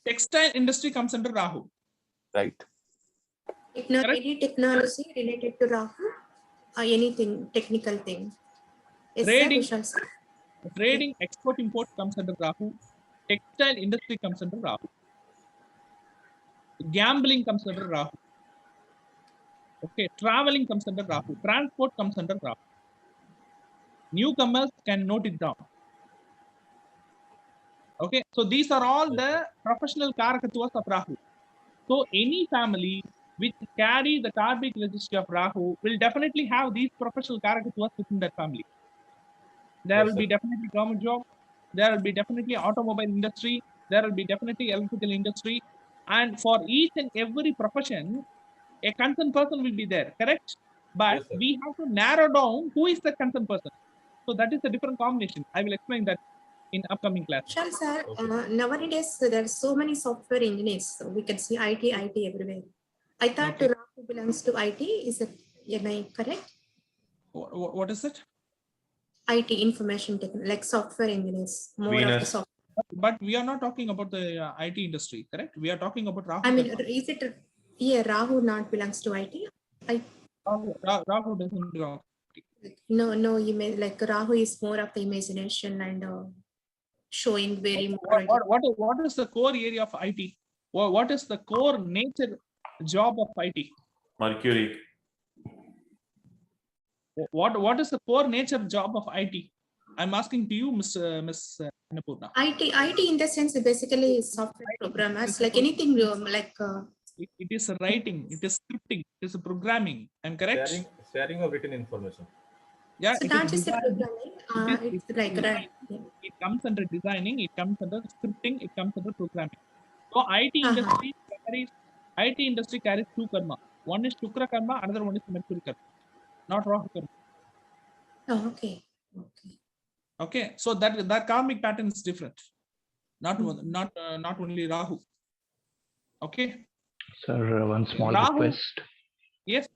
S2: Textile industry comes under Rahu.
S8: Right.
S4: Any technology related to Rahu or anything technical thing? Yes,
S2: Trading, export, import comes under Rahu. Textile industry comes under Rahu. Gambling comes under Rahu. Okay, traveling comes under Rahu. Transport comes under Rahu. Newcomers can note it down. Okay, so these are all the professional karakattvas of Rahu. So any family which carry the karmic registry of Rahu will definitely have these professional karakattvas within that family. There will be definitely government job. There will be definitely automobile industry. There will be definitely electrical industry. And for each and every profession, a concerned person will be there, correct? but
S7: Yes, sir.
S2: we have to narrow down who is the concerned person. So that is a different combination. I will explain that in upcoming class.
S4: Vishal sir,
S7: Okay.
S4: nowadays there are so many software engineers. So we can see IT everywhere. I thought
S2: Okay.
S4: Rahu belongs to IT. Is it, am I correct?
S2: What is it?
S4: IT, information technology, like software engineers, more of the
S6: Venus.
S4: software.
S2: But we are not talking about the IT industry, correct? We are talking about Rahu.
S4: I mean,
S2: Karma.
S4: is it, yeah, Rahu not belongs to IT?
S2: Rahu doesn't belong.
S4: No, you may like Rahu is more of the imagination and showing very more.
S2: What is the core area of IT? What is the core nature job of IT?
S6: Mercury.
S2: What is the core nature job of IT? I'm asking to you, Miss Annapurna.
S4: IT in the sense basically is software programmers, like anything like.
S2: It is writing, it is scripting, it is programming. I'm correct?
S7: Sharing of written information.
S2: Yeah,
S4: So
S2: it
S4: not
S2: is
S4: just the
S2: designing.
S4: programming, it's like right. Yeah.
S2: It comes under designing, it comes under scripting, it comes under programming. So IT industry carries two karma. One is Shukra karma, another one is Mercury karma, not Rahu karma.
S4: Oh, okay.
S2: Okay, so that karmic pattern is different, not only Rahu. Okay.
S10: Sir, one small
S2: Rahu.
S10: request.
S2: Yes.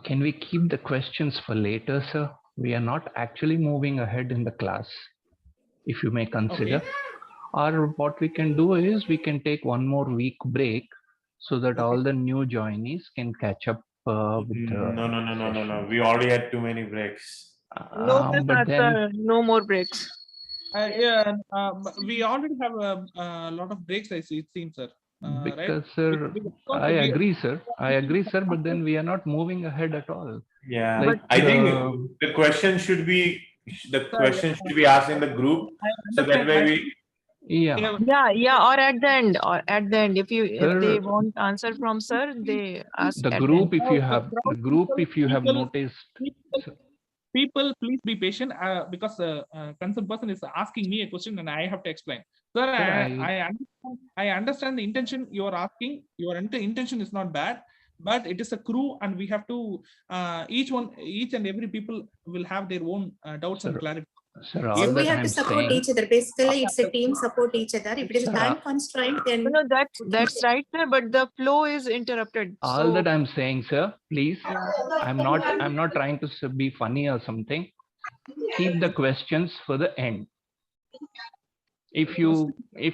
S10: Can we keep the questions for later, sir? We are not actually moving ahead in the class, if you may consider.
S2: Okay.
S10: Or what we can do is we can take one more week break so that all the new joinees can catch up with the
S6: No. We already had too many breaks.
S10: but then
S5: no more breaks.
S2: We already have a lot of breaks, I see, it seems, sir.
S10: because,
S2: right?
S10: sir, I agree, sir. But then we are not moving ahead at all.
S6: Yeah,
S10: Like,
S6: I think the question should be asked in the group, so that way we.
S10: Yeah.
S5: Or at the end, if
S10: Sir,
S5: they want answer from sir, they ask
S10: the
S5: at
S10: group,
S5: the end.
S10: if you have noticed.
S2: People, please be patient because concerned person is asking me a question and I have to explain. Sir, I understand the intention you are asking. Your intention is not bad, but it is a crew and we have to, each and every people will have their own doubts and clarifications.
S10: Sir,
S4: So we have to support each other. Basically, it's a team support each other. If it is time constraint, then
S5: No, that's right, sir. But the flow is interrupted.
S10: All that I'm saying, sir, please, I'm not trying to be funny or something. Keep the questions for the end. If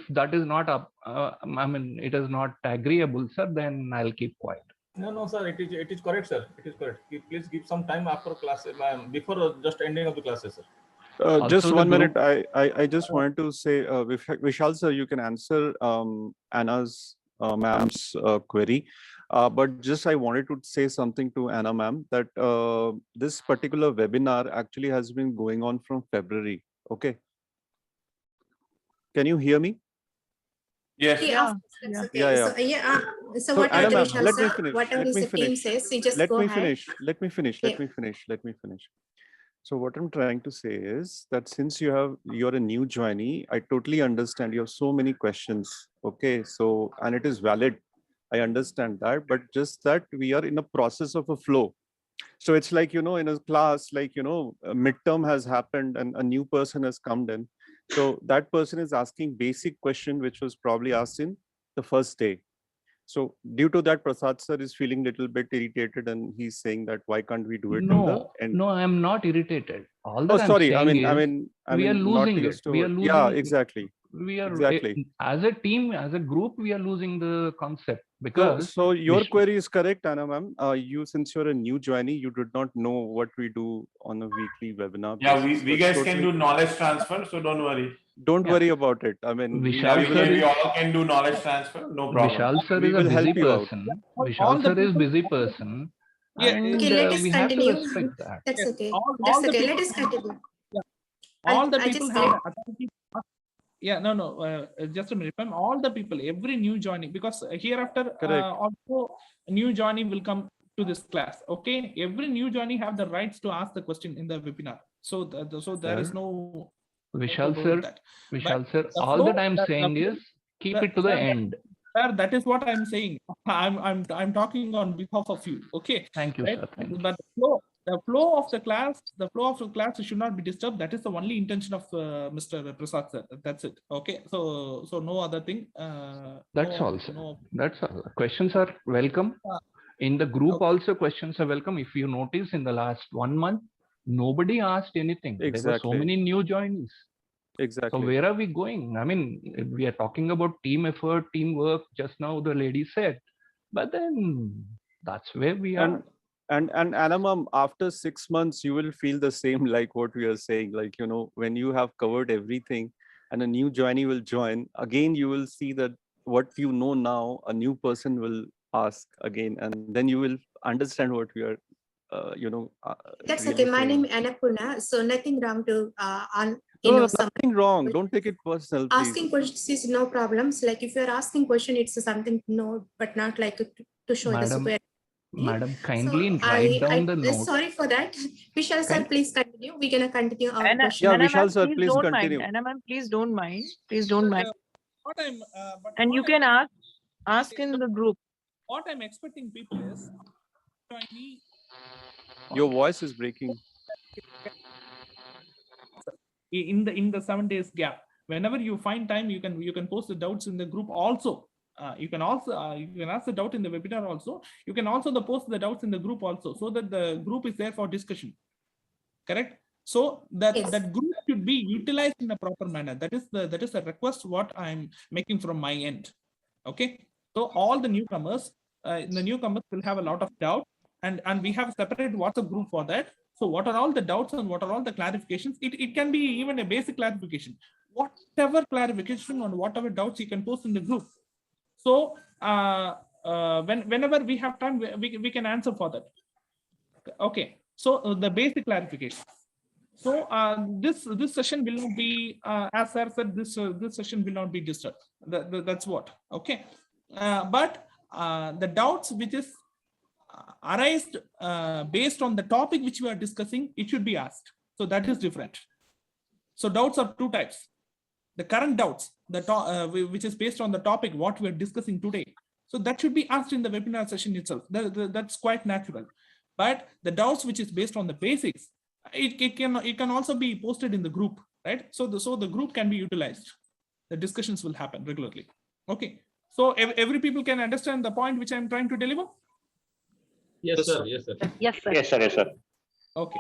S10: that is not up, it is not agreeable, sir, then I'll keep quiet.
S7: No, sir. It is correct, sir. It is correct. Please give some time after class, before just ending of the classes, sir.
S9: Just 1 minute. I just wanted to say, Vishal sir, you can answer Anna's ma'am's query. But just I wanted to say something to Anna ma'am that this particular webinar actually has been going on from February. Okay. Can you hear me?
S6: Yes.
S4: yeah.
S9: Yeah.
S4: So whatever
S9: Anna ma'am,
S4: Vishal
S9: let me
S4: sir,
S9: finish.
S4: whatever
S9: Let me
S4: the team
S9: finish.
S4: says, you just
S9: Let
S4: go
S9: me
S4: ahead.
S9: finish. Let me finish. So what I'm trying to say is that since you're a new joinee, I totally understand you have so many questions. Okay, so and it is valid. I understand that, but just that we are in a process of a flow. So it's like, in a class, like, a midterm has happened and a new person has come in. So that person is asking basic question, which was probably asked in the first day. So due to that, Prasad sir is feeling a little bit irritated and he's saying that why can't we do it in the end?
S10: No, I'm not irritated. All that
S9: sorry.
S10: I'm saying
S9: we are
S10: losing it. We are losing.
S9: Yeah, exactly.
S10: We are
S9: exactly.
S10: As a team, as a group, we are losing the concept because.
S9: So your query is correct, Anna ma'am. Since you're a new joinee, you did not know what we do on a weekly webinar.
S6: Yeah, we guys can do knowledge transfer, so don't worry.
S9: Don't worry about it. I mean,
S6: we all can do knowledge transfer, no problem.
S10: Vishal sir is a busy person. Vishal sir is busy person. And
S4: okay, let us
S10: we
S4: continue.
S10: have to respect that.
S4: That's okay. That's okay. Let us continue.
S2: All the people have authority. Yeah, no. Just a minute. All the people, every new joining, because hereafter also new joining will come to this class. Okay, every new joining have the rights to ask the question in the webinar. So there is no.
S10: Vishal sir, all that I'm saying is keep it to the end.
S2: Sir, that is what I'm saying. I'm talking on behalf of you. Okay.
S10: Thank you,
S2: Right?
S10: sir. Thank you.
S2: But the flow of the class should not be disturbed. That is the only intention of Mr. Prasad sir. That's it. Okay. So no other thing.
S10: That's
S2: No-
S10: all, sir.
S2: no-
S10: That's all. Questions are welcome. In the group also, questions are welcome. If you notice, in the last 1 month, nobody asked anything. There were so
S9: Exactly.
S10: many new joinees. So
S9: Exactly.
S10: where are we going? I mean, we are talking about team effort, teamwork. Just now the lady said, but then that's where we are.
S9: And Anamam, after 6 months, you will feel the same like what we are saying. Like, you know, when you have covered everything and a new joinee will join, again, you will see that what you know now, a new person will ask again, and then you will understand what we are,
S4: That's
S9: really
S4: okay. My
S9: saying.
S4: name is Annapurna. So nothing wrong to
S9: No, nothing wrong. Don't take it personal, please.
S4: asking questions is no problems. Like if you're asking question, it's something no, but not like to show the
S10: Madam,
S4: superiority.
S10: Madam,
S4: So
S10: kindly write down the note.
S4: sorry for that. Vishal sir,
S10: Kind-
S4: please continue. We're gonna continue our
S11: Anna,
S4: question.
S9: Yeah,
S11: Anna
S9: Vishal
S11: ma'am,
S9: sir,
S11: please
S9: please
S11: don't
S9: continue.
S11: mind. Anna ma'am, please don't mind. Please don't mind.
S2: What I'm, but
S11: And
S2: what
S11: you
S2: I'm-
S11: can ask in the group.
S2: What I'm expecting people is joinee
S9: Your voice is breaking.
S2: in the 7 days gap. Whenever you find time, you can post the doubts in the group also. You can ask the doubt in the webinar also. You can also post the doubts in the group also, so that the group is there for discussion. Correct. So that group should be utilized in a proper manner. That is the request what I'm making from my end. Okay. So all the newcomers will have a lot of doubt, and we have a separate WhatsApp group for that. So what are all the doubts and what are all the clarifications? It can be even a basic clarification. Whatever clarification on whatever doubts you can post in the group. So whenever we have time, we can answer for that. Okay. So the basic clarification. So this session will not be, as Sir said, this session will not be disturbed. That's what. Okay. But the doubts which is arised based on the topic which we are discussing, it should be asked. So that is different. So doubts are two types. The current doubts, which is based on the topic what we are discussing today. So that should be asked in the webinar session itself. That's quite natural. But the doubts which is based on the basics, it can also be posted in the group, right? So the group can be utilized. The discussions will happen regularly. Okay. So every people can understand the point which I'm trying to deliver.
S7: Yes, sir. Yes, sir.
S5: Yes, sir.
S6: Yes, sir. Yes, sir.
S2: Okay.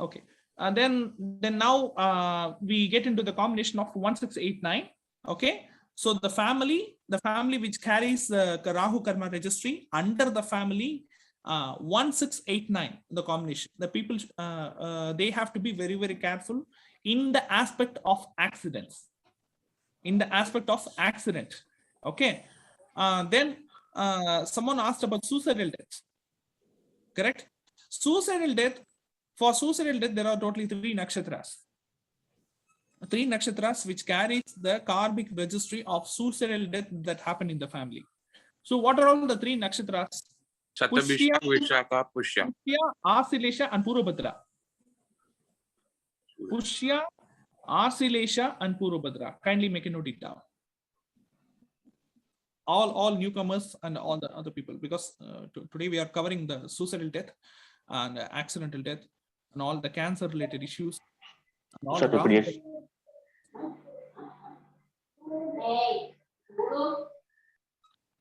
S2: Okay. And then now we get into the combination of 1689. Okay. So the family which carries the Rahu Karma registry under the family 1689, the combination. The people they have to be very, very careful in the aspect of accidents. In the aspect of accident. Okay. Then someone asked about suicidal death. Correct? Suicidal death. For suicidal death, there are totally 3 nakshatras. 3 nakshatras which carries the karmic registry of suicidal death that happened in the family. So what are all the 3 nakshatras?
S8: Shatabhishya, Vishakha, Pushya.
S2: Pushya, Asilesha, and Purvabhadra. Pushya, Asilesha, and Purvabhadra. Kindly make a note it down. All newcomers and all the other people, because today we are covering the suicidal death and accidental death and all the cancer related issues. And all the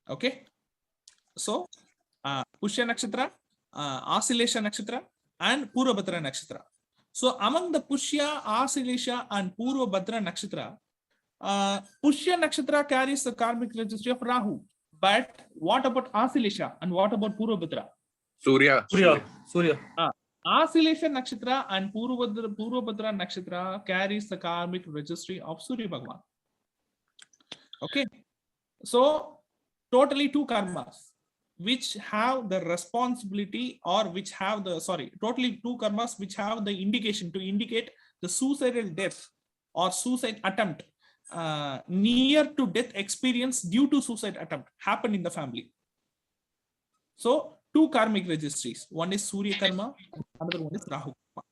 S2: okay. So Pushya Nakshatra, Asilesha Nakshatra, and Purvabhadra Nakshatra. So among the Pushya, Asilesha, and Purvabhadra Nakshatra, Pushya Nakshatra carries the karmic registry of Rahu. But what about Asilesha and what about Purvabhadra?
S8: Surya.
S2: Asilesha Nakshatra and Purvabhadra Nakshatra carries the karmic registry of Surya Bhagavan. Okay. So totally 2 karmas which have the responsibility, or which have the, totally 2 karmas which have the indication to indicate the suicidal death or suicide attempt, near to death experience due to suicide attempt happened in the family. So 2 karmic registries. One is Surya Karma, another one is Rahu Karma.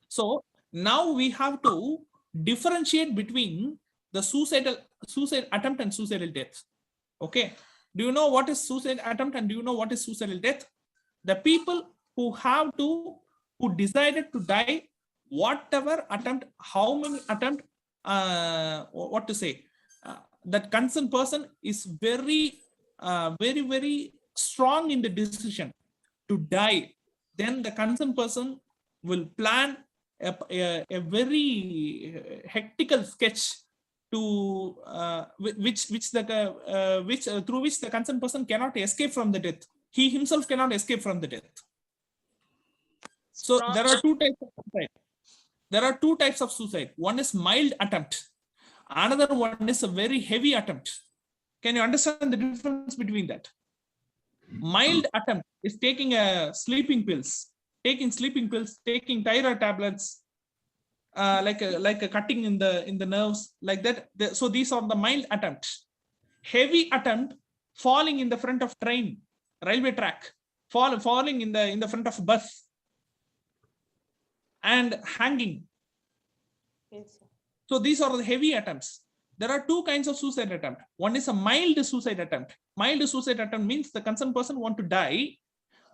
S2: So now we have to differentiate between the suicide attempt and suicidal death. Okay. Do you know what is suicide attempt and do you know what is suicidal death? The people who decided to die, whatever attempt, how many attempt, what to say, that concerned person is very strong in the decision to die. Then the concerned person will plan a very hectical sketch to through which the concerned person cannot escape from the death. He himself cannot escape from the death. So there are two types of suicide. There are two types of suicide. One is mild attempt. Another one is a very heavy attempt. Can you understand the difference between that? Mild attempt is taking sleeping pills, taking thyroid tablets, like a cutting in the nerves, like that. So these are the mild attempts. Heavy attempt, falling in the front of train, railway track, falling in the front of bus, and hanging.
S5: Yes, sir.
S2: So these are the heavy attempts. There are two kinds of suicide attempt. One is a mild suicide attempt. Mild suicide attempt means the concerned person want to die,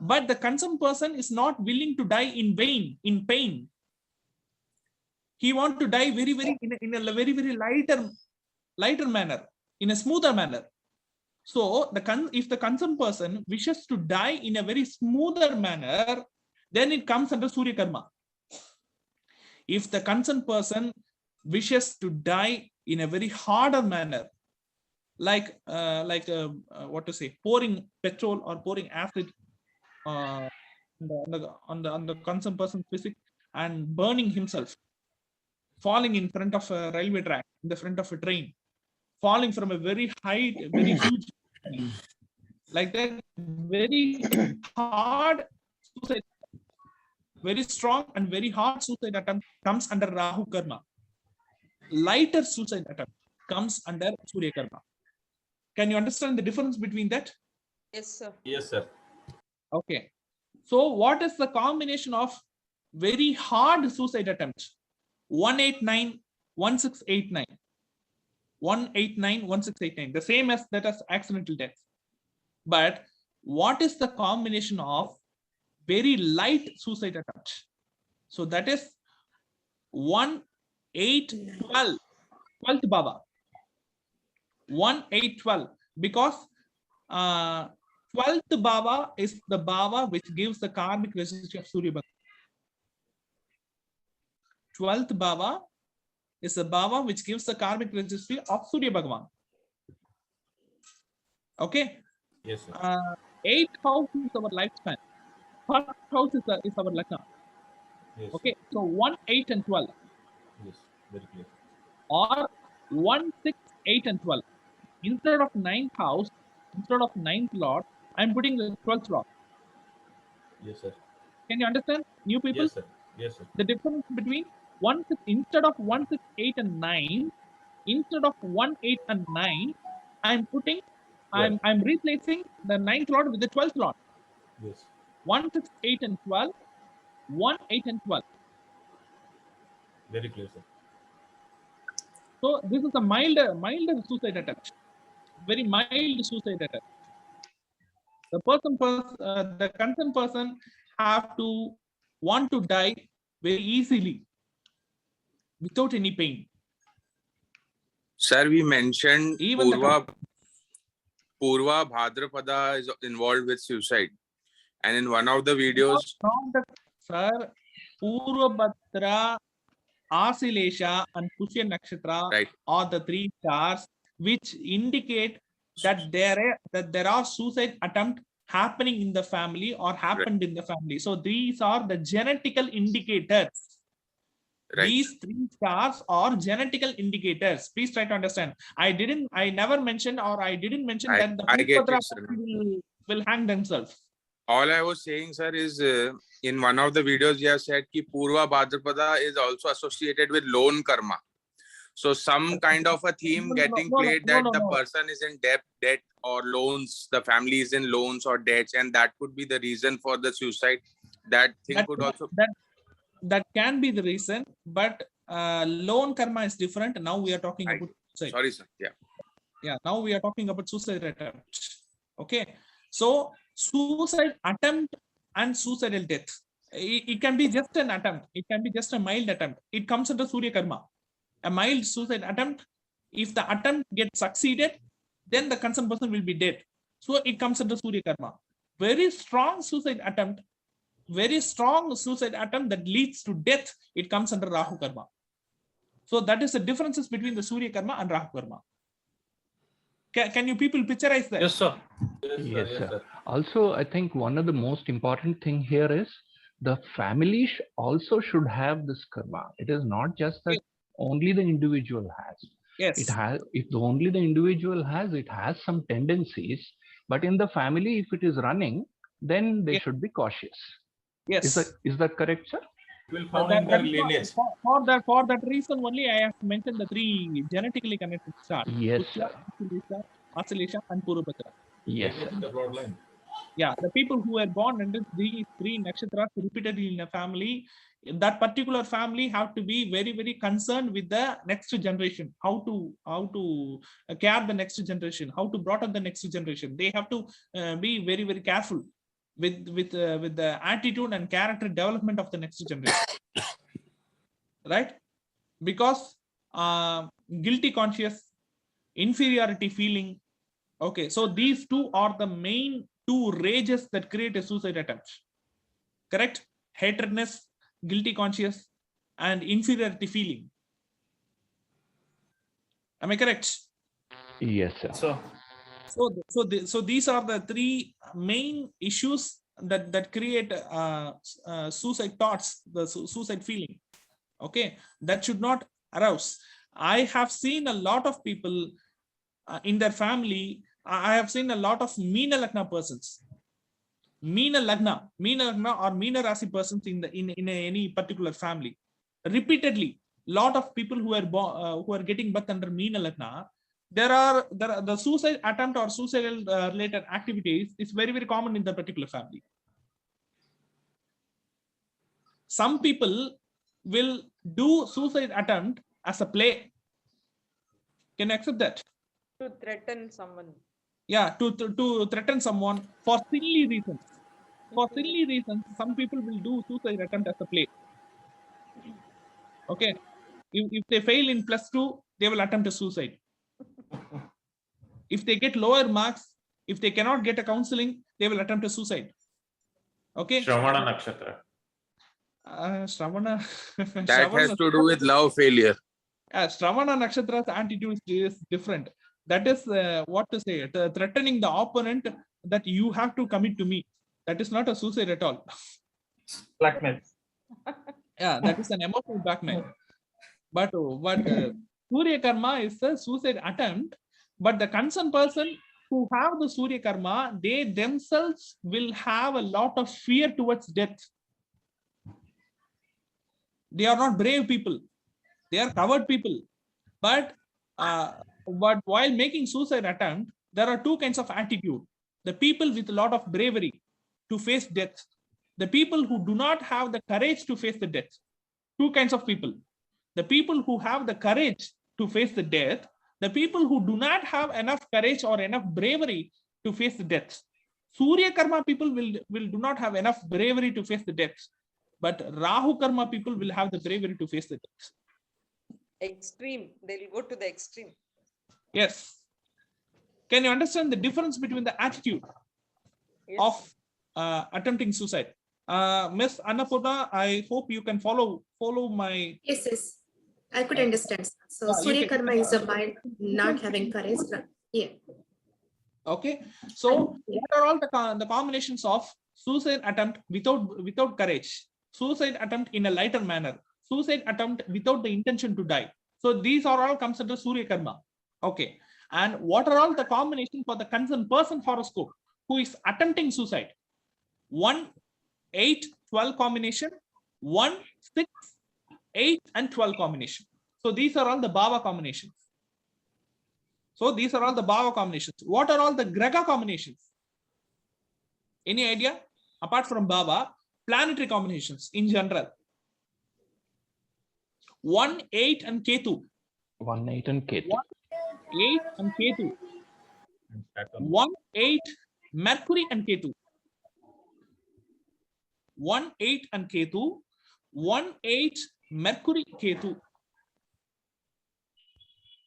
S2: but the concerned person is not willing to die in vain, in pain. He want to die in a very lighter manner, in a smoother manner. So if the concerned person wishes to die in a very smoother manner, then it comes under Surya Karma. If the concerned person wishes to die in a very harder manner, like what to say, pouring petrol or pouring acid on the concerned person's physique and burning himself, falling in front of a railway track, in the front of a train, falling from a very height, very huge, like that, very hard suicide, very strong and very hard suicide attempt comes under Rahu Karma. Lighter suicide attempt comes under Surya Karma. Can you understand the difference between that?
S5: Yes, sir.
S7: Yes, sir.
S2: Okay. So what is the combination of very hard suicide attempts? 189, 1689. 189, 1689. The same as that as accidental death. But what is the combination of very light suicide attempts? So that is 1, 8, 12. 12th Baba. 1, 8, 12. Because 12th Baba is the Baba which gives the karmic registry of Surya Bhagavan. 12th Baba is the Baba which gives the karmic registry of Surya Bhagavan. Okay.
S7: Yes, sir.
S2: 8th house is our lifespan. 1st house is our Lagna.
S7: Yes.
S2: Okay. So 1, 8, and 12.
S7: Yes, very clear.
S2: Or 1, 6, 8, and 12. Instead of 9th house, instead of 9th lord, I'm putting the 12th lord.
S7: Yes, sir.
S2: Can you understand, new people?
S7: Yes, sir. Yes, sir.
S2: The difference between 1, 6, instead of 1, 6, 8, and 9, instead of 1, 8, and 9, I'm putting, I'm replacing the 9th lord with the 12th lord.
S7: Yes.
S2: 1, 6, 8, and 12. 1, 8, and 12.
S7: Very clear, sir.
S2: So this is a milder suicide attempt. Very mild suicide attempt. The the concerned person have to want to die very easily without any pain.
S8: Sir, we mentioned
S2: Even
S8: Purva Bhadrapada is involved with suicide. And in one of the videos...
S2: Sir, Purva Bhadra, Asilesha, and Pushya Nakshatra are the 3 stars which indicate that there are suicide attempts happening in the family or happened in the family. So these are the genetical indicators. These 3 stars are genetical indicators. Please try to understand. I never mentioned or I didn't mention that the Purva will hang themselves.
S8: All I was saying, sir, is in one of the videos you have said that Purva Bhadrapada is also associated with loan karma. So some kind of a theme getting played that the person is in debt or loans, the family is in loans or debts, and that could be the reason for the suicide. That thing could also... That
S2: can be the reason, but loan karma is different. Now we are talking about
S8: Sorry, sir. Yeah.
S2: Yeah, now we are talking about suicide attempt. Okay, so suicide attempt and suicidal death. It can be just an attempt. It can be just a mild attempt. It comes under Surya Karma. A mild suicide attempt, if the attempt gets succeeded, then the concerned person will be dead. So it comes under Surya Karma. Very strong suicide attempt that leads to death, it comes under Rahu Karma. So that is the differences between the Surya Karma and Rahu Karma. Can you people picturize that?
S3: Yes, sir.
S10: Yes, sir. Also, I think one of the most important thing here is the family also should have this karma. It is not just that only the individual has.
S2: Yes.
S10: It has, if only the individual has, it has some tendencies, but in the family, if it is running, then they should be cautious.
S2: Yes.
S10: Is that correct, sir?
S7: It will follow in their lineage.
S2: For that reason only, I have mentioned the 3 genetically connected stars.
S10: Yes,
S2: Pushya,
S10: sir.
S2: Asalesha, and Purvabhadra.
S10: Yes, sir.
S7: The broad line.
S2: Yeah, the people who were born under these 3 nakshatras repeatedly in a family, that particular family have to be very, very concerned with the next generation, how to care the next generation, how to brought up the next generation. They have to be very, very careful with the attitude and character development of the next generation, right? Because guilty conscious, inferiority feeling. Okay, so these 2 are the main 2 rages that create a suicide attempt. Correct? Hatredness, guilty conscious, and inferiority feeling. Am I correct?
S10: Yes, sir.
S2: So these are the 3 main issues that create suicide thoughts, the suicide feeling. Okay, that should not arouse. I have seen a lot of people in their family. I have seen a lot of Meena Lagna persons. Meena Lagna or Meena Rasi persons in any particular family. Repeatedly, lot of people who are getting birth under Meena Lagna, there are the suicide attempt or suicidal related activities is very, very common in the particular family. Some people will do suicide attempt as a play. Can you accept that?
S11: To threaten someone.
S2: Yeah, to threaten someone for silly reasons. For silly reasons, some people will do suicide attempt as a play. Okay, if they fail in +2, they will attempt a suicide. If they get lower marks, if they cannot get a counseling, they will attempt a suicide. Okay.
S6: Shravana Nakshatra.
S2: Shravana.
S8: That has to do with love failure.
S2: Shravana Nakshatra's attitude is different. That is what to say, threatening the opponent that you have to commit to me. That is not a suicide at all.
S3: Blackmail.
S2: Yeah, that is an emotional blackmail. But Surya Karma is a suicide attempt. But the concerned person who have the Surya Karma, they themselves will have a lot of fear towards death. They are not brave people. They are coward people. But while making suicide attempt, there are 2 kinds of attitude. The people with a lot of bravery to face death. The people who do not have the courage to face the death. 2 kinds of people. The people who have the courage to face the death. The people who do not have enough courage or enough bravery to face the death. Surya Karma people will do not have enough bravery to face the death. But Rahu Karma people will have the bravery to face the death.
S11: Extreme. They'll go to the extreme.
S2: Yes. Can you understand the difference between the attitude of attempting suicide? Miss Annapurna, I hope you can follow my.
S4: Yes. I could understand. So Surya Karma is a mind not having courage. Yeah.
S2: Okay. So what are all the combinations of suicide attempt without courage? Suicide attempt in a lighter manner. Suicide attempt without the intention to die. So these are all comes under Surya Karma. Okay. And what are all the combinations for the concerned person horoscope who is attempting suicide? 1, 8, 12 combination. 1, 6, 8 and 12 combination. So these are all the Bhava combinations. What are all the Graha combinations? Any idea? Apart from Bhava, planetary combinations in general. 1, 8 and Ketu.
S10: 1, 8 and Ketu.
S2: 1, 8 and Ketu. 1, 8, Mercury and Ketu. 1, 8 and Ketu. 1, 8, Mercury, Ketu.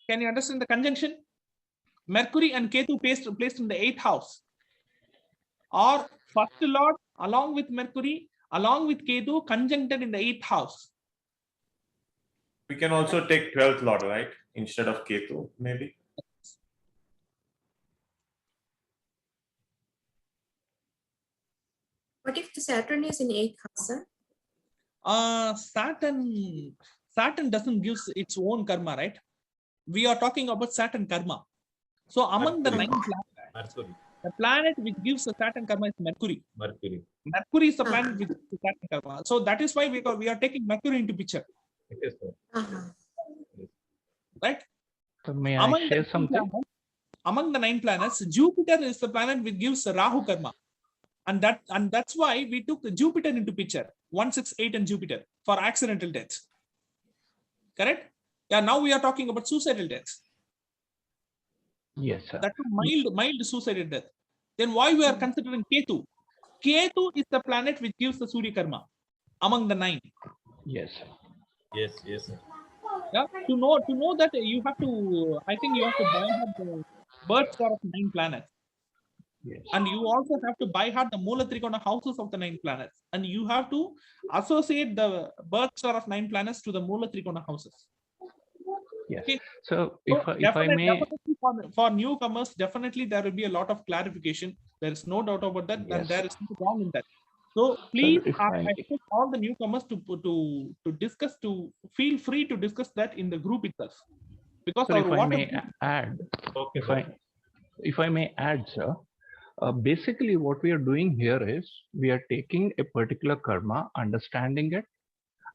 S2: Can you understand the conjunction? Mercury and Ketu placed in the 8th house. Or first lord along with Mercury, along with Ketu, conjuncted in the 8th house.
S6: We can also take 12th lord, right? Instead of Ketu, maybe.
S4: What if the Saturn is in 8th house, sir?
S2: Saturn doesn't give its own karma, right? We are talking about Saturn karma. So among the 9 planets, the planet which gives the Saturn karma is Mercury. Mercury is the planet which gives the Saturn karma. So that is why we are taking Mercury into picture. Right?
S10: So may I share something?
S2: Among the 9 planets, Jupiter is the planet which gives Rahu karma. And that's why we took Jupiter into picture. 1, 6, 8 and Jupiter for accidental deaths. Correct? Yeah, now we are talking about suicidal deaths.
S10: Yes, sir.
S2: That's a mild suicidal death. Then why we are considering Ketu? Ketu is the planet which gives the Surya karma among the 9.
S10: Yes, sir.
S7: Yes, sir.
S2: Yeah, to know that you have to, I think you have to buy the birth star of 9 planets.
S10: Yes.
S2: And you also have to buy hard the Mula Trikona houses of the 9 planets. And you have to associate the birth star of 9 planets to the Mula Trikona houses.
S10: Yes.
S2: Okay.
S10: So if I may,
S2: definitely for newcomers, definitely there will be a lot of clarification. There is no doubt about that, and there is no wrong in that. So please,
S10: if
S2: I
S10: I may,
S2: request all the newcomers to discuss, to feel free to discuss that in the group itself, because
S10: sir,
S2: our
S10: if I
S2: water
S10: may
S2: group-
S10: add,
S7: Okay,
S10: if I may add, sir, basically what we are doing here is we are taking a particular karma, understanding it,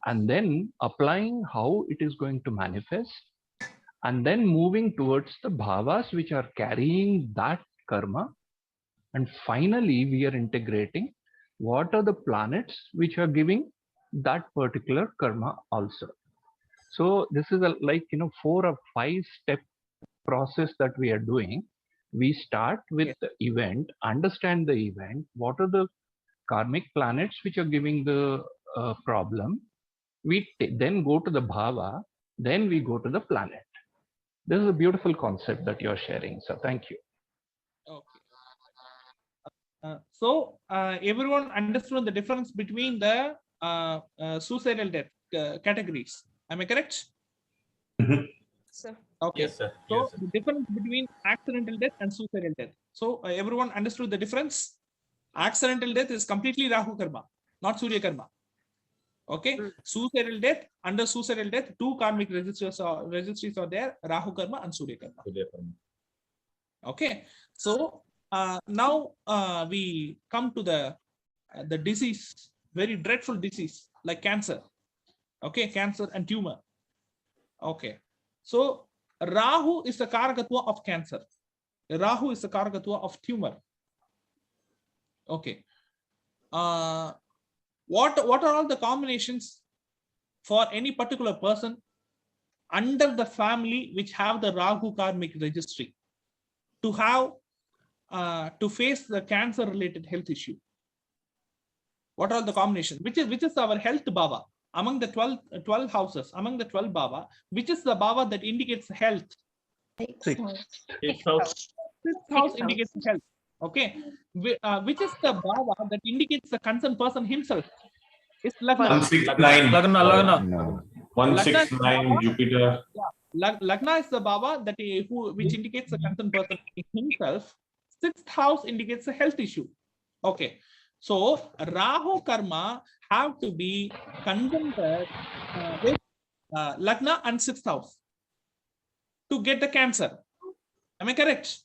S10: and then applying how it is going to manifest, and then moving towards the bhavas which are carrying that karma. And finally, we are integrating what are the planets which are giving that particular karma also. So this is 4 or 5 step process that we are doing. We start with the event, understand the event, what are the karmic planets which are giving the problem. We then go to the bhava, then we go to the planet. This is a beautiful concept that you're sharing. So thank you.
S2: Okay. So everyone understood the difference between the suicidal death categories. Am I correct?
S11: Sir.
S2: Okay.
S7: Yes, sir.
S2: So
S7: Yes, sir.
S2: the difference between accidental death and suicidal death. So everyone understood the difference. Accidental death is completely Rahu karma, not Surya karma. Okay. Suicidal death, under suicidal death, 2 karmic registries are there: Rahu karma and Surya karma. Okay. So now we come to the disease, very dreadful disease like cancer. Okay, cancer and tumor. Okay. So Rahu is the karakatva of cancer. Rahu is the karakatva of tumor. Okay. What are all the combinations for any particular person under the family which have the Rahu karmic registry to have to face the cancer related health issue? What are the combinations? Which is our health bhava among the 12 houses, among the 12 bhava? Which is the bhava that indicates health?
S10: Sixth
S2: house indicates health. Okay. Which is the bhava that indicates the concerned person himself? It's Lagna.
S6: 169.
S10: No.
S6: 169 Jupiter.
S2: Yeah. Lagna is the bhava that which indicates the concerned person himself. 6th house indicates a health issue. Okay. So Rahu karma have to be conjuncted with Lagna and 6th house to get the cancer. Am I correct?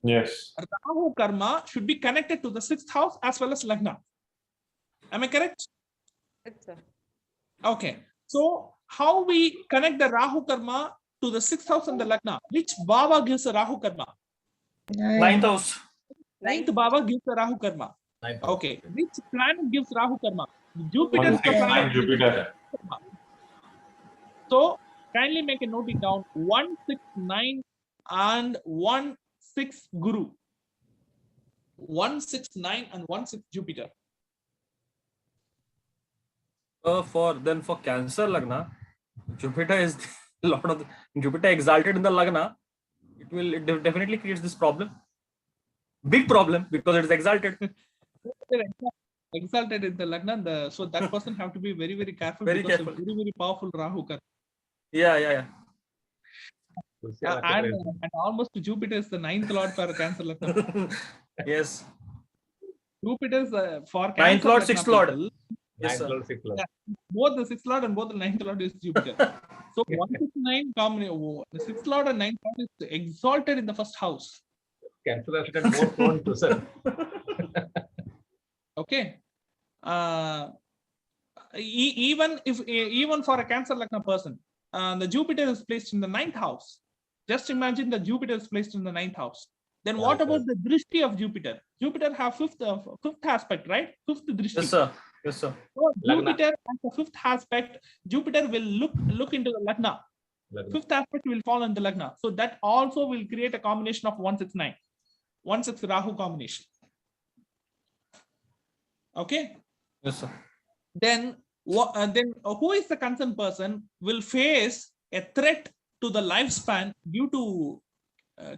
S6: Yes.
S2: Rahu karma should be connected to the 6th house as well as Lagna. Am I correct?
S11: Yes, sir.
S2: Okay. So how we connect the Rahu karma to the 6th house and the Lagna? Which bhava gives the Rahu karma?
S3: 9th house.
S2: 9th bhava gives the Rahu karma. Okay. Which planet gives Rahu karma? Jupiter is the
S6: 169
S2: planet.
S6: Jupiter.
S2: So kindly make a note it down. 169 and 1-6 Guru. 1-6-9 and 1-6 Jupiter.
S3: For Cancer Lagna, Jupiter is a lot of Jupiter exalted in the Lagna. It definitely creates this problem. Big problem because it is exalted.
S2: Exalted in the Lagna, so that person have to be very, very careful.
S3: Very
S2: because
S3: careful.
S2: Very, very powerful Rahu Karma.
S3: Yeah.
S2: And almost Jupiter is the 9th lord for Cancer Lagna.
S3: Yes.
S2: Jupiter is for
S3: 9th
S2: Cancer
S3: lord,
S2: Lagna
S3: 6th lord.
S2: people,
S3: Yes, sir.
S2: yeah, both the 6th lord and both the 9th lord is Jupiter. So 1-6-9 combination, the 6th lord and 9th lord is exalted in the first house.
S7: Cancer ascendant more prone to, sir.
S2: Okay. Even for a Cancer Lagna person, the Jupiter is placed in the 9th house. Just imagine the Jupiter is placed in the 9th house. Then what about the drishti of Jupiter? Jupiter have fifth aspect, right? Fifth drishti.
S3: Yes, sir. Yes, sir.
S2: So Jupiter as the fifth aspect, Jupiter will look into the Lagna. Fifth aspect will fall in the Lagna. So that also will create a combination of 1-6-9. 1-6 Rahu combination. Okay.
S3: Yes, sir.
S2: Then who is the concerned person will face a threat to the lifespan due to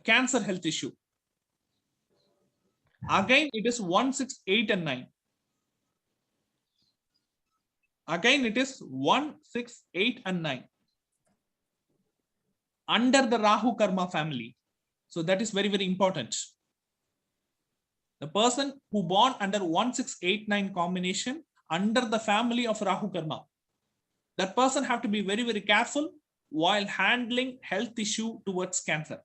S2: cancer health issue. Again, it is 1-6-8 and 9. Again, it is 1-6-8 and 9 under the Rahu Karma family. So that is very, very important. The person who born under 1-6-8-9 combination under the family of Rahu Karma, that person have to be very, very careful while handling health issue towards cancer.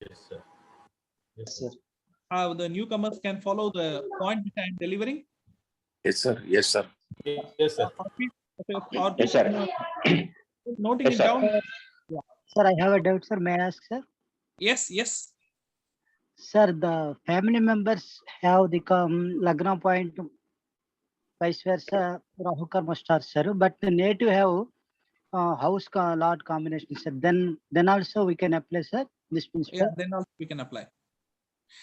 S7: Yes, sir. Yes,
S1: sir.
S2: The newcomers can follow the point which I am delivering.
S8: Yes, sir. Yes, sir.
S7: Yes, sir.
S2: Yes, sir. Noting it down.
S1: Sir, I have a doubt, sir. May I ask, sir?
S2: Yes.
S1: Sir, the family members have the Lagna point, vice versa, Rahu Karma star, sir. But the native have house lord combination, sir. Then also we can apply, sir, this principle.
S2: Yeah, then also we can apply.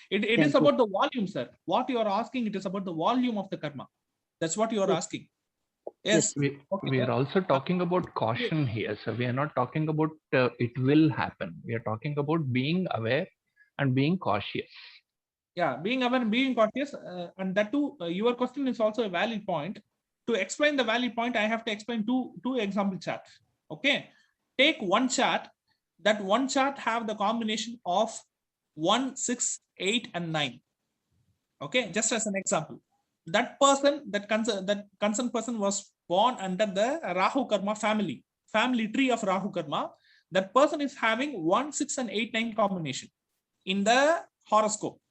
S2: It is about the volume, sir. What you are asking, it is about the volume of the karma. That's what you are asking. Yes.
S10: We are also talking about caution here. So we are not talking about it will happen. We are talking about being aware and being cautious.
S2: Yeah, being aware and being cautious. And that too, your question is also a valid point. To explain the valid point, I have to explain two example charts. Okay. Take one chart. That one chart have the combination of 1-6-8 and 9. Okay, just as an example. That concerned person was born under the Rahu Karma family tree of Rahu Karma. That person is having 1-6 and 8-9 combination in the horoscope.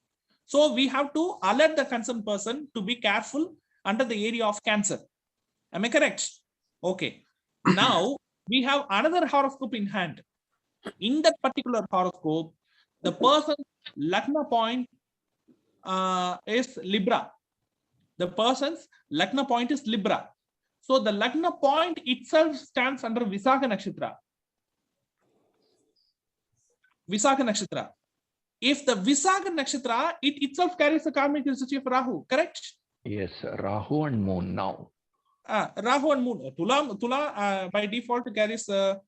S2: So we have to alert the concerned person to be careful under the area of Cancer. Am I correct? Okay. Now we have another horoscope in hand. In that particular horoscope, the person's Lagna point is Libra. The person's Lagna point is Libra. So the Lagna point itself stands under Visakha Nakshatra. Visakha Nakshatra. If the Visakha Nakshatra, it itself carries the karmic energy of Rahu, correct?
S10: Yes, Rahu and Moon now.
S2: Rahu and Moon. Tula by default carries it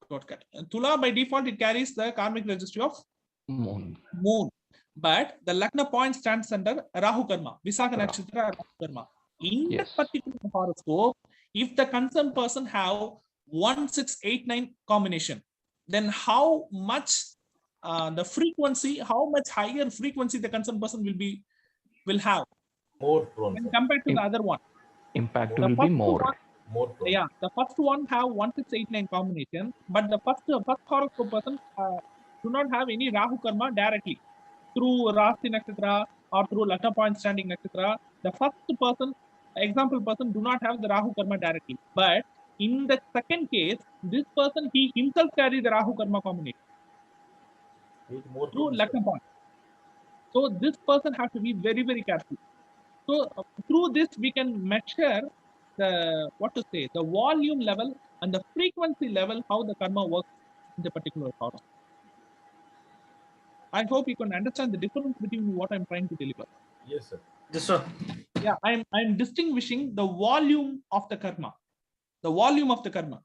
S2: got cut. Tula by default it carries the karmic registry of
S10: Moon.
S2: But the Lagna point stands under Rahu Karma, Visakha Nakshatra Rahu Karma. In that particular horoscope, if the concerned person have 1-6-8-9 combination, then how much the frequency, how much higher frequency the concerned person will have
S7: more prone
S2: when compared to the other one.
S10: Impact will be more.
S2: Yeah, the first one have 1-6-8-9 combination, but the first horoscope person do not have any Rahu Karma directly through Rasi Nakshatra or through Lagna point standing Nakshatra. The first person, example person, do not have the Rahu Karma directly. But in the second case, this person, he himself carries the Rahu Karma combination through Lagna point. So this person has to be very, very careful. So through this, we can measure the, the volume level and the frequency level, how the karma works in the particular house. I hope you can understand the difference between what I'm trying to deliver.
S7: Yes, sir.
S3: Yes, sir.
S2: Yeah, I'm distinguishing the volume of the karma. The volume of the karma.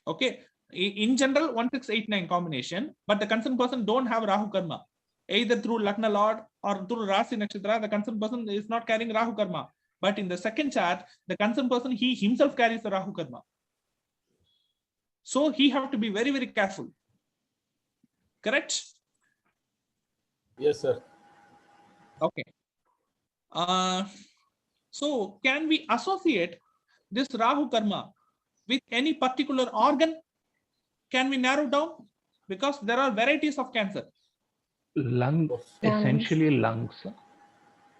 S2: Okay. In general, 1689 combination, but the concerned person don't have Rahu karma. Either through Lagna Lord or through Rasi Nakshatra, the concerned person is not carrying Rahu karma. But in the second chart, the concerned person, he himself carries the Rahu karma. So he have to be very, very careful. Correct?
S7: Yes, sir.
S2: Okay. So can we associate this Rahu karma with any particular organ? Can we narrow down? Because there are varieties of cancer.
S10: Lung, essentially lungs.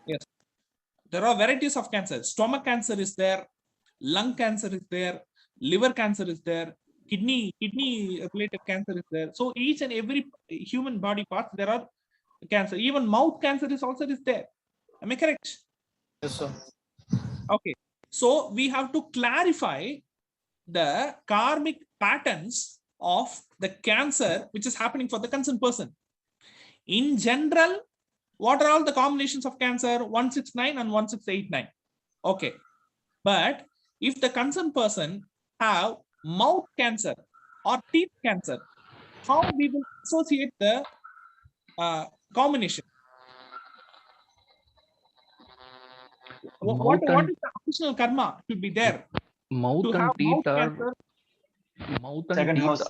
S2: Yes. There are varieties of cancer. Stomach cancer is there. Lung cancer is there. Liver cancer is there. Kidney related cancer is there. So each and every human body part, there are cancer. Even mouth cancer is also there. Am I correct?
S3: Yes, sir.
S2: Okay. So we have to clarify the karmic patterns of the cancer which is happening for the concerned person. In general, what are all the combinations of cancer? 169 and 1689. Okay. But if the concerned person have mouth cancer or teeth cancer, how we will associate the combination? What is the additional karma should be there?
S10: Mouth and teeth are
S7: Second house.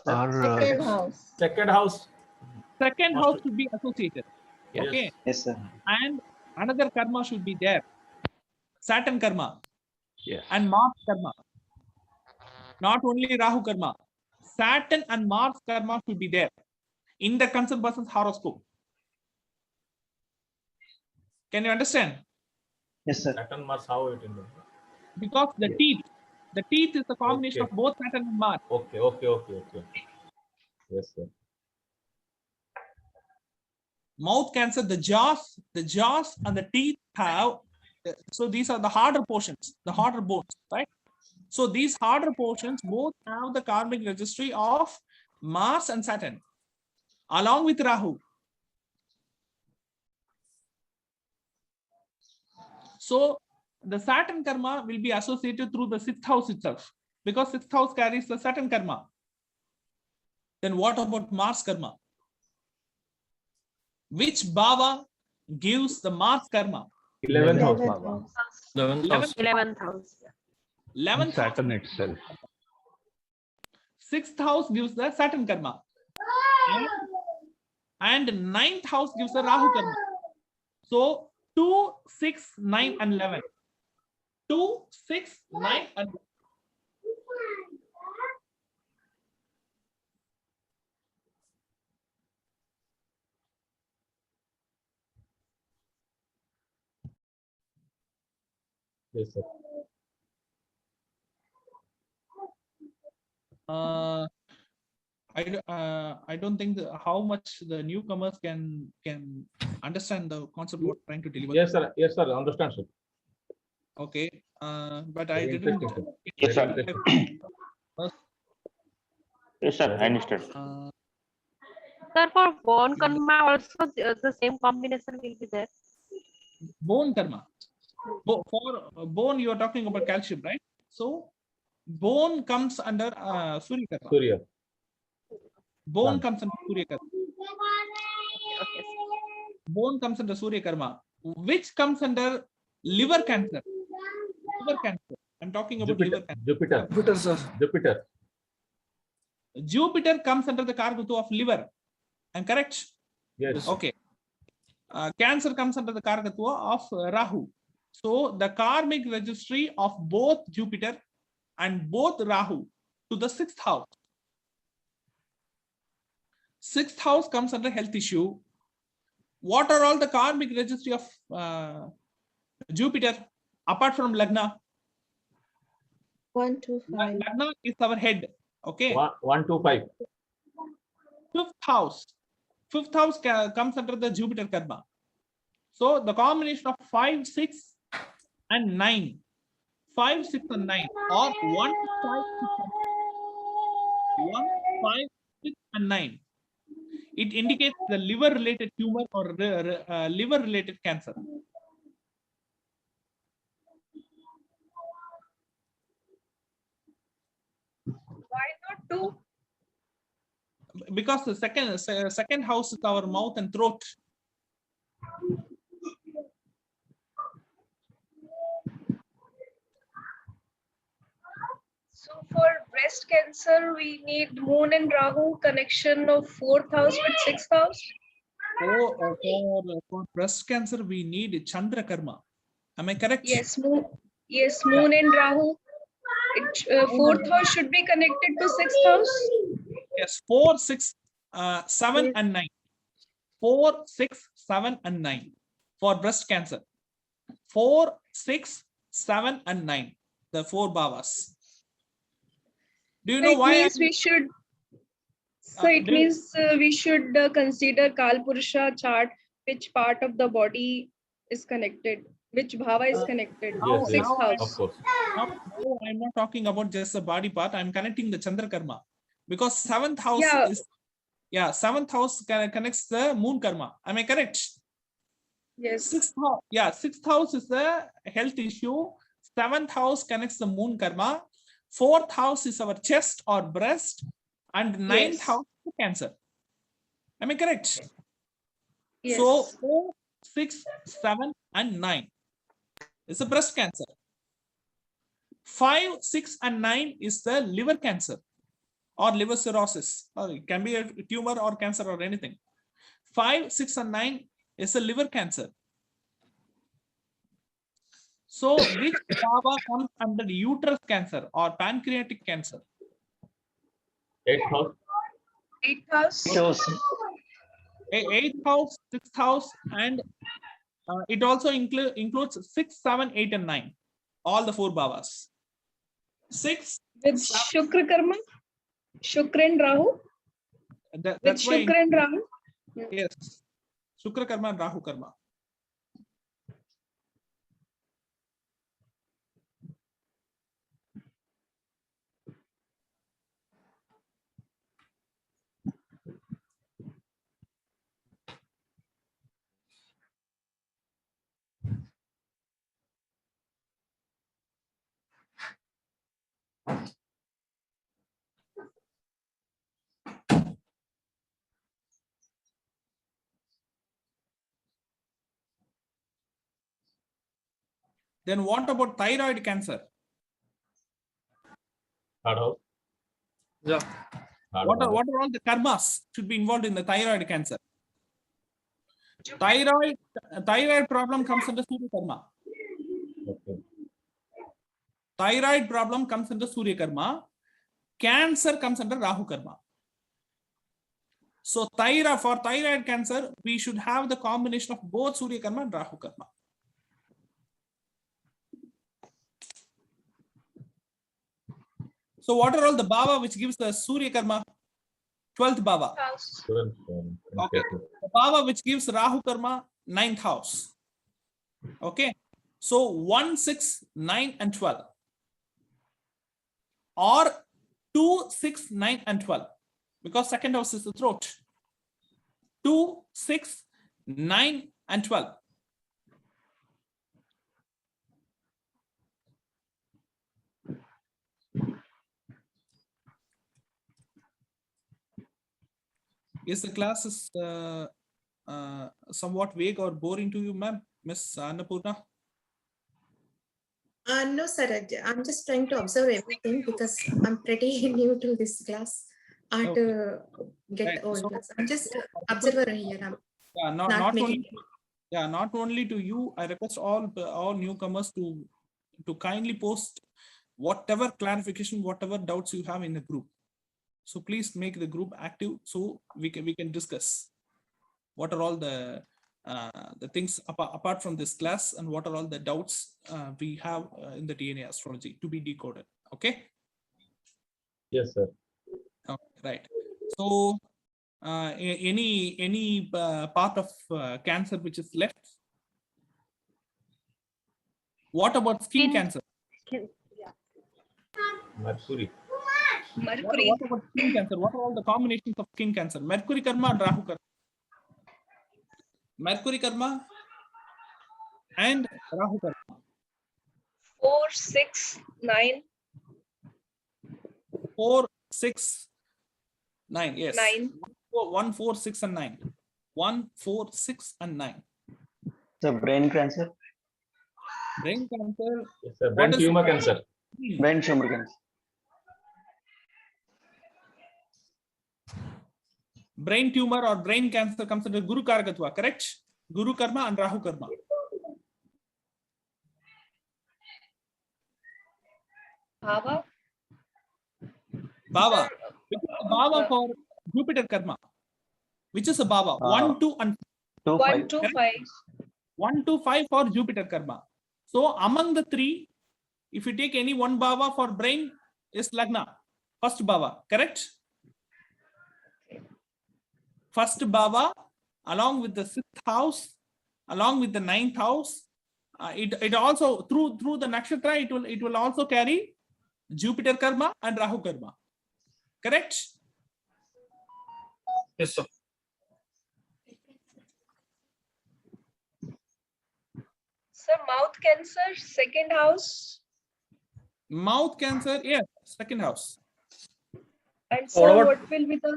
S7: Second house.
S2: Second house should be associated.
S7: Yes.
S2: Okay.
S1: Yes, sir.
S2: And another karma should be there. Saturn karma.
S10: Yes.
S2: And Mars karma. Not only Rahu karma. Saturn and Mars karma should be there in the concerned person's horoscope. Can you understand?
S1: Yes, sir.
S7: Saturn, Mars, how it in the...
S2: Because the teeth is the combination of both Saturn and Mars.
S7: Okay. Yes, sir.
S2: Mouth cancer, the jaws and the teeth have, so these are the harder portions, the harder bones, right? So these harder portions both have the karmic registry of Mars and Saturn, along with Rahu. So the Saturn karma will be associated through the 6th house itself, because 6th house carries the Saturn karma. Then what about Mars karma? Which bhava gives the Mars karma?
S7: 11th house, Baba.
S5: 11th house.
S2: 11th
S10: Saturn itself.
S2: 6th house gives the Saturn karma. And 9th house gives the Rahu karma. So 2, 6, 9, and 11. 2, 6, 9, and 11.
S7: Yes, sir.
S2: I don't think how much the newcomers can understand the concept what trying to deliver.
S7: Yes, sir. Yes, sir. Understand, sir.
S2: Okay. But I
S7: Very
S2: didn't.
S7: interesting, sir.
S12: Yes, sir.
S2: First,
S12: Yes, sir. I understood.
S5: Sir, for bone karma also the same combination will be there.
S2: Bone karma. For bone, you are talking about calcium, right? So bone comes under Surya karma.
S7: Surya.
S2: Bone comes under Surya karma.
S5: Okay.
S2: Bone comes under Surya karma, which comes under liver cancer. Liver cancer. I'm talking about liver cancer.
S7: Jupiter, sir. Jupiter.
S2: Jupiter comes under the Karagatu of liver. I'm correct?
S7: Yes.
S2: Okay. Cancer comes under the Karagatu of Rahu. So the karmic registry of both Jupiter and both Rahu to the 6th house. 6th house comes under health issue. What are all the karmic registry of Jupiter apart from Lagna?
S4: 1, 2, 5.
S2: Lagna is our head. Okay.
S7: 1, 2, 5.
S2: 5th house. 5th house comes under the Jupiter karma. So the combination of 5, 6, and 9, 5, 6, and 9, or 1, 5, 6, and 9. It indicates the liver-related tumor or liver-related cancer.
S13: Why not 2?
S2: Because the second house is our mouth and throat.
S13: So for breast cancer, we need Moon and Rahu connection of 4th house with 6th house.
S2: For breast cancer, we need Chandra Karma. Am I correct?
S13: Yes, Moon and Rahu. 4th house should be connected to 6th house.
S2: Yes, 4, 6, 7, and 9. 4, 6, 7, and 9 for breast cancer. 4, 6, 7, and 9. The 4 bhavas. Do you know
S13: It
S2: why?
S13: means we should. So it means we should consider Kalpurusha chart, which part of the body is connected, which bhava is connected.
S7: Yes, yes,
S13: 6th house.
S7: of course.
S2: Now, I'm not talking about just the body part. I'm connecting the Chandra Karma because 7th house is 7th house connects the moon karma. Am I correct?
S13: Yes.
S2: 6th house, 6th house is the health issue. 7th house connects the moon karma. 4th house is our chest or breast, and 9th house is cancer. Am I correct?
S13: Yes.
S2: So 4, 6, 7, and 9 is the breast cancer. 5, 6, and 9 is the liver cancer or liver cirrhosis, or it can be a tumor or cancer or anything. 5, 6, and 9 is a liver cancer. So which bhava comes under uterus cancer or pancreatic cancer?
S7: 8th house.
S13: 8th house.
S2: 8th house, 6th house, and it also includes 6, 7, 8, and 9. All the 4 bhavas. 6
S13: with Shukra Karma, Shukra and Rahu.
S2: That's
S13: with Shukra and Rahu.
S2: Yes, Shukra Karma and Rahu Karma. Then what about thyroid cancer?
S7: Hello.
S3: Yeah.
S2: What are all the karmas should be involved in the thyroid cancer? Thyroid problem comes under Surya Karma.
S7: Okay.
S2: Thyroid problem comes under Surya Karma. Cancer comes under Rahu Karma. So for thyroid cancer, we should have the combination of both Surya Karma and Rahu Karma. So what are all the bhava which gives the Surya Karma? 12th bhava. Okay. The bhava which gives Rahu Karma, 9th house. Okay. So 1, 6, 9, and 12. Or 2, 6, 9, and 12. Because second house is the throat. 2, 6, 9, and 12. Is the class somewhat vague or boring to you, ma'am, Miss Annapurna?
S4: No, sir. I'm just trying to observe everything because I'm pretty new to this class. I have to get old. So, I'm just observer here.
S2: Yeah, not only to you. I request all newcomers to kindly post whatever clarification, whatever doubts you have in the group. So please make the group active so we can discuss what are all the things apart from this class and what are all the doubts we have in the DNA astrology to be decoded. Okay.
S7: Yes, sir.
S2: Okay, right. So any part of cancer which is left What about skin cancer?
S7: Mercury.
S13: Mercury.
S2: What about skin cancer? What are all the combinations of skin cancer? Mercury karma and Rahu karma. Mercury karma and Rahu karma.
S13: 4, 6, 9.
S2: 4, 6, 9. Yes.
S13: 9.
S2: 1, 4, 6, and 9. 1, 4, 6, and 9.
S12: So brain cancer.
S2: Brain cancer.
S7: Yes, sir. Brain tumor cancer.
S12: Brain tumor cancer.
S2: Brain tumor or brain cancer comes under Guru Karakatva, correct? Guru karma and Rahu karma.
S13: Bhava.
S2: Bhava. Which is the Bhava for Jupiter karma? Which is a Bhava? 1, 2, and
S13: 1, 2, 5.
S2: 1, 2, 5 for Jupiter karma. So among the three, if you take any one Bhava for brain, is Lagna. First Bhava, correct? First Bhava, along with the 6th house, along with the 9th house, it also through the nakshatra it will also carry Jupiter karma and Rahu karma. Correct?
S3: Yes, sir.
S13: Sir, mouth cancer, 2nd house.
S2: Mouth cancer, yes, 2nd house.
S13: And sir, what will be the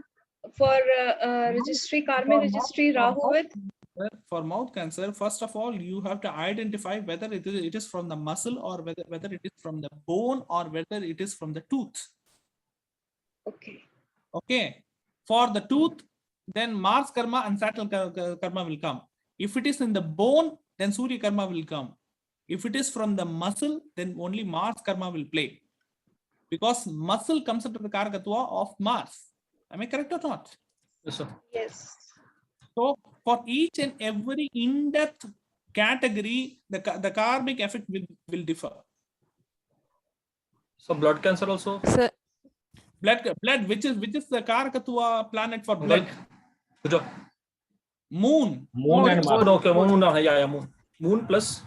S13: for registry, karma registry, Rahu with?
S2: For mouth cancer, first of all, you have to identify whether it is from the muscle or whether it is from the bone or whether it is from the tooth.
S13: Okay.
S2: Okay. For the tooth, then Mars karma and Saturn karma will come. If it is in the bone, then Surya karma will come. If it is from the muscle, then only Mars karma will play. Because muscle comes into the Karakatva of Mars. Am I correct or not?
S3: Yes, sir.
S13: Yes.
S2: So for each and every in-depth category, the karmic effect will differ.
S3: So blood cancer also.
S14: Sir.
S2: Blood, which is the Karakatva planet for blood?
S3: Good.
S2: Moon.
S7: Moon and Mars.
S3: Okay, moon. Yeah, moon. Moon plus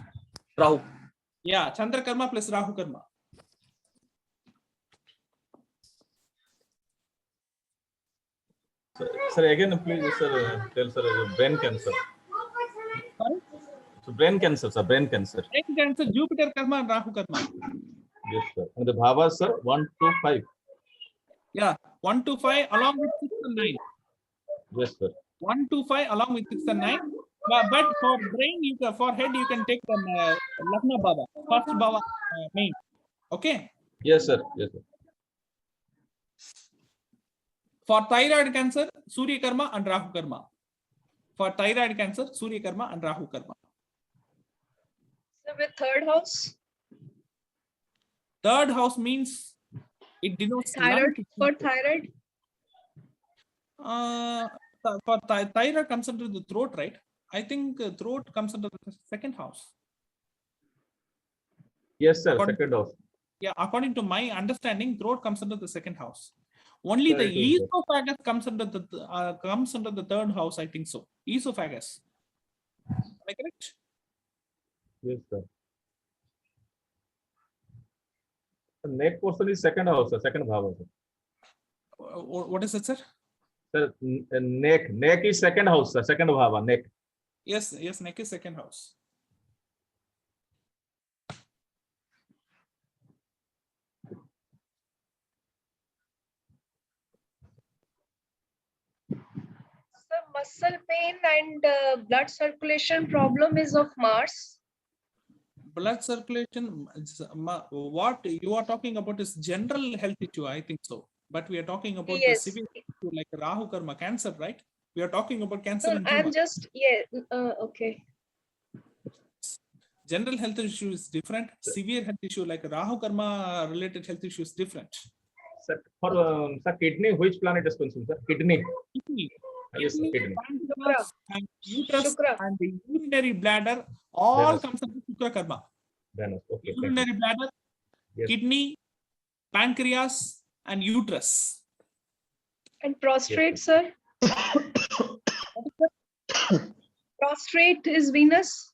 S3: Rahu.
S2: Yeah, Chandra karma plus Rahu karma.
S7: Sir, again, please, sir, tell sir, brain cancer.
S2: Sorry?
S7: So brain cancer, sir, brain cancer.
S2: Brain cancer, Jupiter karma and Rahu karma.
S7: Yes, sir. And the Bhava, sir, 1, 2, 5.
S2: Yeah, 1, 2, 5 along with 6 and 9.
S7: Yes, sir.
S2: 1, 2, 5 along with 6 and 9. But for brain, for head, you can take the Lagna Bhava, first Bhava main. Okay.
S7: Yes, sir. Yes, sir.
S2: For thyroid cancer, Surya karma and Rahu karma. For thyroid cancer, Surya karma and Rahu karma.
S13: So with 3rd house?
S2: 3rd house means it denotes
S13: Thyroid. For thyroid?
S2: For thyroid comes under the throat, right? I think throat comes under the 2nd house.
S7: Yes, sir. 2nd house.
S2: Yeah, according to my understanding, throat comes under the 2nd house. Only the esophagus comes under the 3rd house, I think so. Esophagus. Am I correct?
S7: Yes, sir. The neck portion is 2nd house, sir. 2nd bhava, sir.
S2: What is it, sir?
S7: Sir, neck is 2nd house, sir. 2nd bhava, neck.
S2: Yes, neck is 2nd house.
S13: Muscle pain and blood circulation problem is of Mars.
S2: Blood circulation, what you are talking about is general health issue, I think so. But we are talking about the severe issue like Rahu karma, cancer, right? We are talking about cancer and tumor.
S13: I'm just, okay.
S2: General health issue is different. Severe health issue like Rahu karma related health issue is different.
S7: Sir, for sir, kidney, which planet is concerned, sir? Kidney. Yes, kidney.
S2: And uterus and the urinary bladder all comes under Shukra karma.
S7: Okay,
S2: urinary bladder, kidney, pancreas, and uterus.
S13: And prostrate, sir? Prostrate is Venus.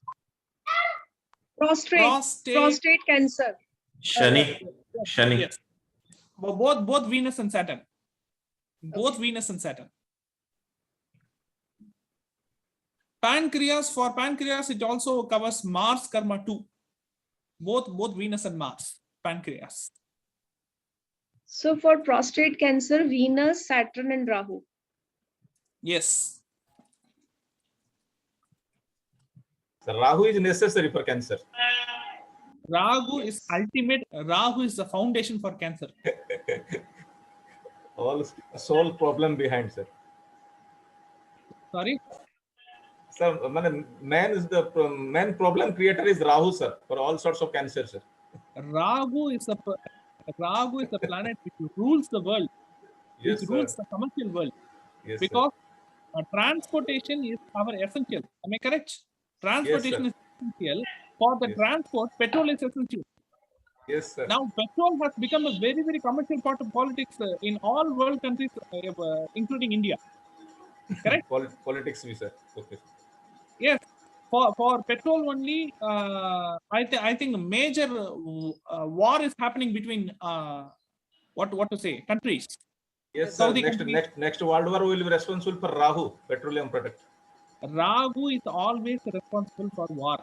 S13: Prostate cancer.
S6: Shani. Shani.
S2: Yes. Both Venus and Saturn. Both Venus and Saturn. Pancreas, for pancreas, it also covers Mars karma too. Both Venus and Mars. Pancreas.
S13: So for prostate cancer, Venus, Saturn, and Rahu.
S2: Yes.
S7: So Rahu is necessary for cancer.
S2: Rahu is ultimate. Rahu is the foundation for cancer.
S7: All sole problem behind, sir.
S2: Sorry?
S7: Sir, man is the main problem creator is Rahu, sir, for all sorts of cancer, sir.
S2: Rahu is the planet which rules the world.
S7: Yes,
S2: which
S7: sir.
S2: rules the commercial world.
S7: Yes,
S2: Because transportation is our essential. Am I correct? Transportation is essential. For the transport, petrol is essential.
S7: Yes, sir.
S2: Now, petrol has become a very, very commercial part of politics in all world countries, including India. Correct?
S7: Politics, sir. Okay.
S2: Yes. For petrol only, I think a major war is happening between what to say countries.
S7: Yes, sir.
S2: Saudi countries.
S7: Next World War will be responsible for Rahu, petroleum product.
S2: Rahu is always responsible for war.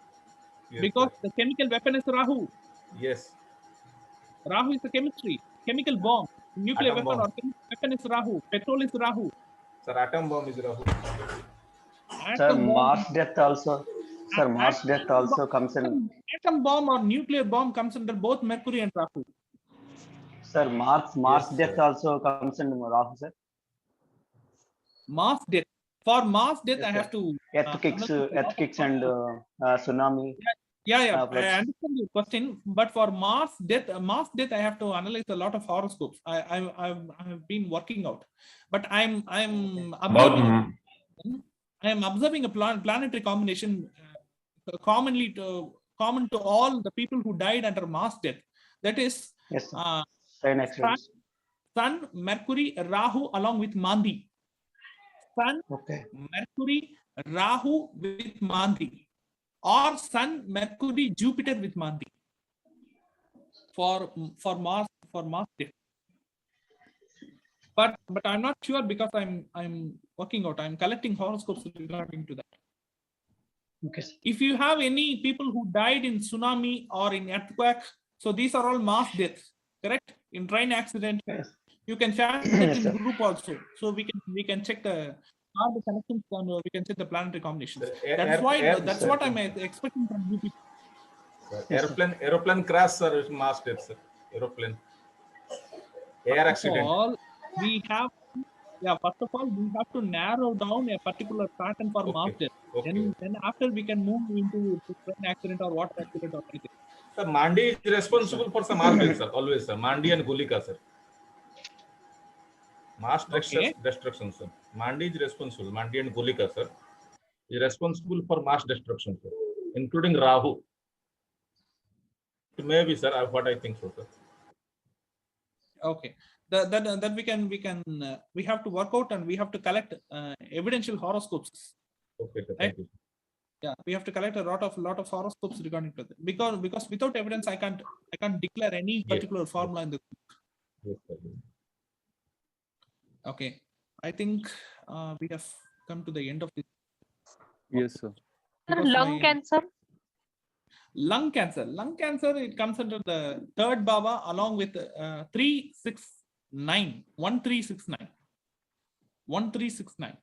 S7: Yes,
S2: because
S7: sir.
S2: the chemical weapon is Rahu.
S7: Yes.
S2: Rahu is the chemical bomb. Nuclear
S7: Atom
S2: weapon
S7: bomb.
S2: or chemical weapon is Rahu. Petrol is Rahu.
S7: Sir, atom bomb is Rahu.
S12: Sir,
S2: Atom bomb-
S12: Mars death also. Sir, Mars death also comes in.
S2: Atom bomb or nuclear bomb comes under both Mercury and Rahu.
S12: Sir, Mars
S7: Yes,
S12: death
S7: sir.
S12: also comes in Rahu, sir.
S2: Mars death. For Mars death,
S12: Yes,
S2: I
S12: sir.
S2: have to.
S12: Earthquakes and tsunami.
S2: Yeah, I
S12: floods.
S2: understand your question, but for Mars death, I have to analyze a lot of horoscopes. I've been working out, but I'm
S6: About
S2: observing a planetary combination common to all the people who died under Mars death. That is,
S12: Yes, sir. Sign accidents.
S2: Sun, Mercury, Rahu, along with Mandi. Sun,
S12: Okay.
S2: Mercury, Rahu with Mandi. Or Sun, Mercury, Jupiter with Mandi. For Mars death. But I'm not sure because I'm working out. I'm collecting horoscopes regarding to that.
S12: Okay, sir.
S2: If you have any people who died in tsunami or in earthquake, so these are all mass deaths, correct? In train accident,
S12: Yes.
S2: you can share that
S12: Yes,
S2: in
S12: sir.
S2: group also. So we can check the connections and we can check the planetary combinations.
S7: Air-
S2: That's
S7: air-
S2: why
S7: air-
S2: that's
S12: sir.
S2: what I'm expecting from you people.
S7: Aeroplane crash, sir, is Mars death, sir. Aeroplane. Air
S2: First of
S7: accident.
S2: all, we have to narrow down a particular pattern for mass death.
S7: Okay.
S2: Then after we can move into train accident or water accident or anything.
S7: Sir, Mandi is responsible for some Mars death, sir. Always, sir. Mandi and Gulika, sir. Mass destruction, sir. Mandi is responsible. Mandi and Gulika, sir, is responsible for mass destruction, sir, including Rahu. Maybe, sir. What I think so, sir.
S2: Okay, that we have to work out and we have to collect evidential horoscopes.
S7: Okay, sir.
S2: Right?
S7: Thank you.
S2: Yeah, we have to collect a lot of horoscopes regarding to that because without evidence I can't declare any particular formula in the.
S7: Yes, sir.
S2: Okay, I think we have come to the end of this.
S9: Yes, sir.
S2: Because
S5: Lung cancer.
S2: Lung cancer, it comes under the third bhava along with 1369.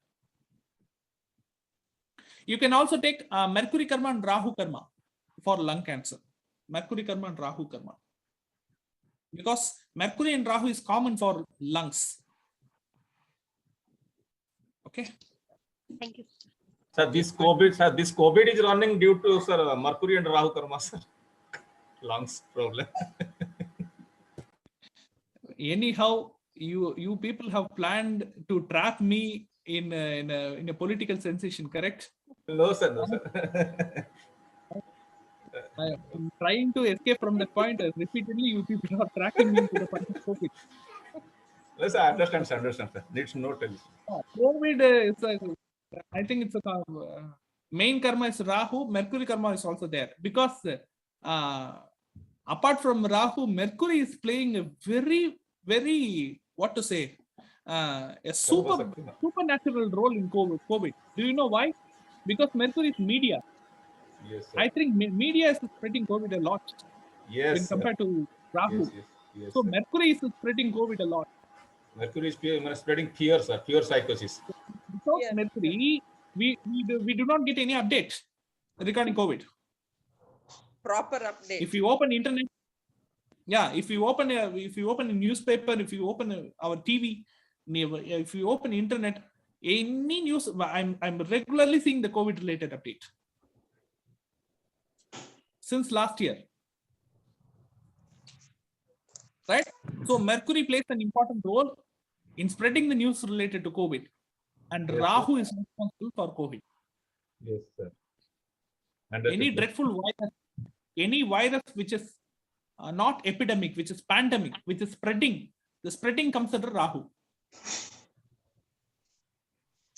S2: You can also take Mercury karma and Rahu karma for lung cancer. Mercury karma and Rahu karma. Because Mercury and Rahu is common for lungs. Okay.
S5: Thank you.
S7: Sir, this COVID is running due to, sir, Mercury and Rahu karma, sir. Lungs problem.
S2: Anyhow, you people have planned to trap me in a political sensation, correct?
S7: No, sir. No, sir.
S2: I am trying to escape from that point. Repeatedly, you people are tracking me to the point of COVID.
S7: Yes, I understand, sir. Needs no tell.
S2: COVID is I think it's a main karma is Rahu. Mercury karma is also there because apart from Rahu, Mercury is playing a very, very, what to say, a supernatural role in COVID. Do you know why? Because Mercury is media.
S7: Yes, sir.
S2: I think media is spreading COVID a lot
S7: Yes,
S2: when compared to Rahu.
S7: Yes,
S2: So
S7: sir.
S2: Mercury is spreading COVID a lot.
S7: Mercury is spreading fear, sir. Fear psychosis.
S2: Without Mercury, we do not get any updates regarding COVID.
S11: Proper update.
S2: If you open internet, if you open a newspaper, if you open our TV, if you open internet, any news, I'm regularly seeing the COVID related update since last year, right? So Mercury plays an important role in spreading the news related to COVID, and
S7: Yes,
S2: Rahu is responsible for COVID.
S7: Yes, sir.
S2: Any dreadful virus, any virus which is not epidemic, which is pandemic, which is spreading, the spreading comes under Rahu.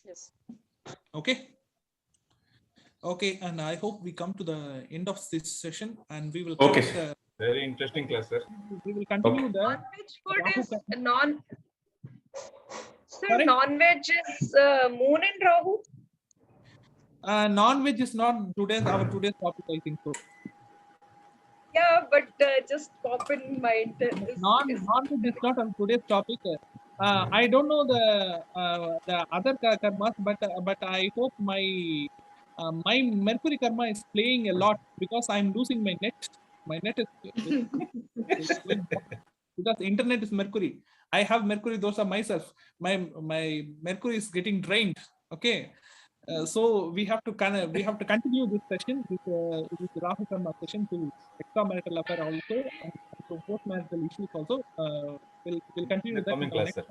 S11: Yes.
S2: Okay. Okay, and I hope we come to the end of this session, and we will.
S6: Okay.
S7: Very interesting class, sir.
S2: We will continue the.
S13: Non-veg food is Sir,
S2: Sorry?
S13: non-veg is Moon in Rahu.
S2: Non-veg is not our today's topic, I think so.
S13: Yeah, but just pop in mind.
S2: Non-veg is not on today's topic. I don't know the other karmas, but I hope my Mercury karma is playing a lot because I'm losing my net. My net is because internet is Mercury. I have Mercury dosha myself. My Mercury is getting drained. Okay, so we have to continue this session, this Rahu karma session, to extramarital affair also, and to post-marital issues also. We'll continue with that
S7: coming class, sir.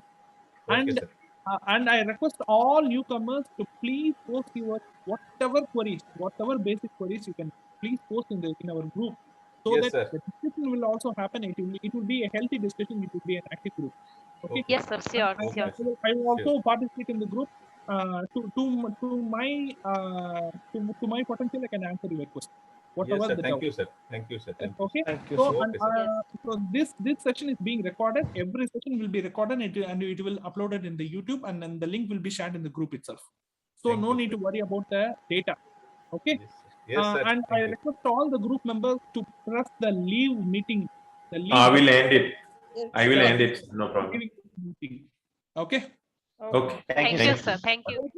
S2: And I request all newcomers to please post your whatever basic queries you can please post in our group, so
S7: Yes,
S2: that
S7: sir.
S2: the discussion will also happen. It will be a healthy discussion. It will be an active group. Okay.
S5: Yes, sir. Sure.
S2: I will also participate in the group. To my potential, I can answer your question. Whatever
S7: Yes, sir.
S2: the
S7: Thank
S2: doubt.
S7: you, sir. Thank you, sir. Thank you.
S2: Okay.
S7: Thank you,
S2: So,
S7: sir.
S2: and,
S7: Okay, sir.
S2: so this session is being recorded. Every session will be recorded, and it will uploaded in the YouTube, and then the link will be shared in the group itself. So
S7: Thank
S2: no
S7: you,
S2: need to worry about the data. Okay.
S7: Yes, sir.
S2: And I request all the group members to press the leave meeting. The leave
S6: I will
S2: button.
S6: end it. I will end it. No problem.
S2: Meeting. Okay.
S6: Okay.
S5: Thank you, sir. Thank you.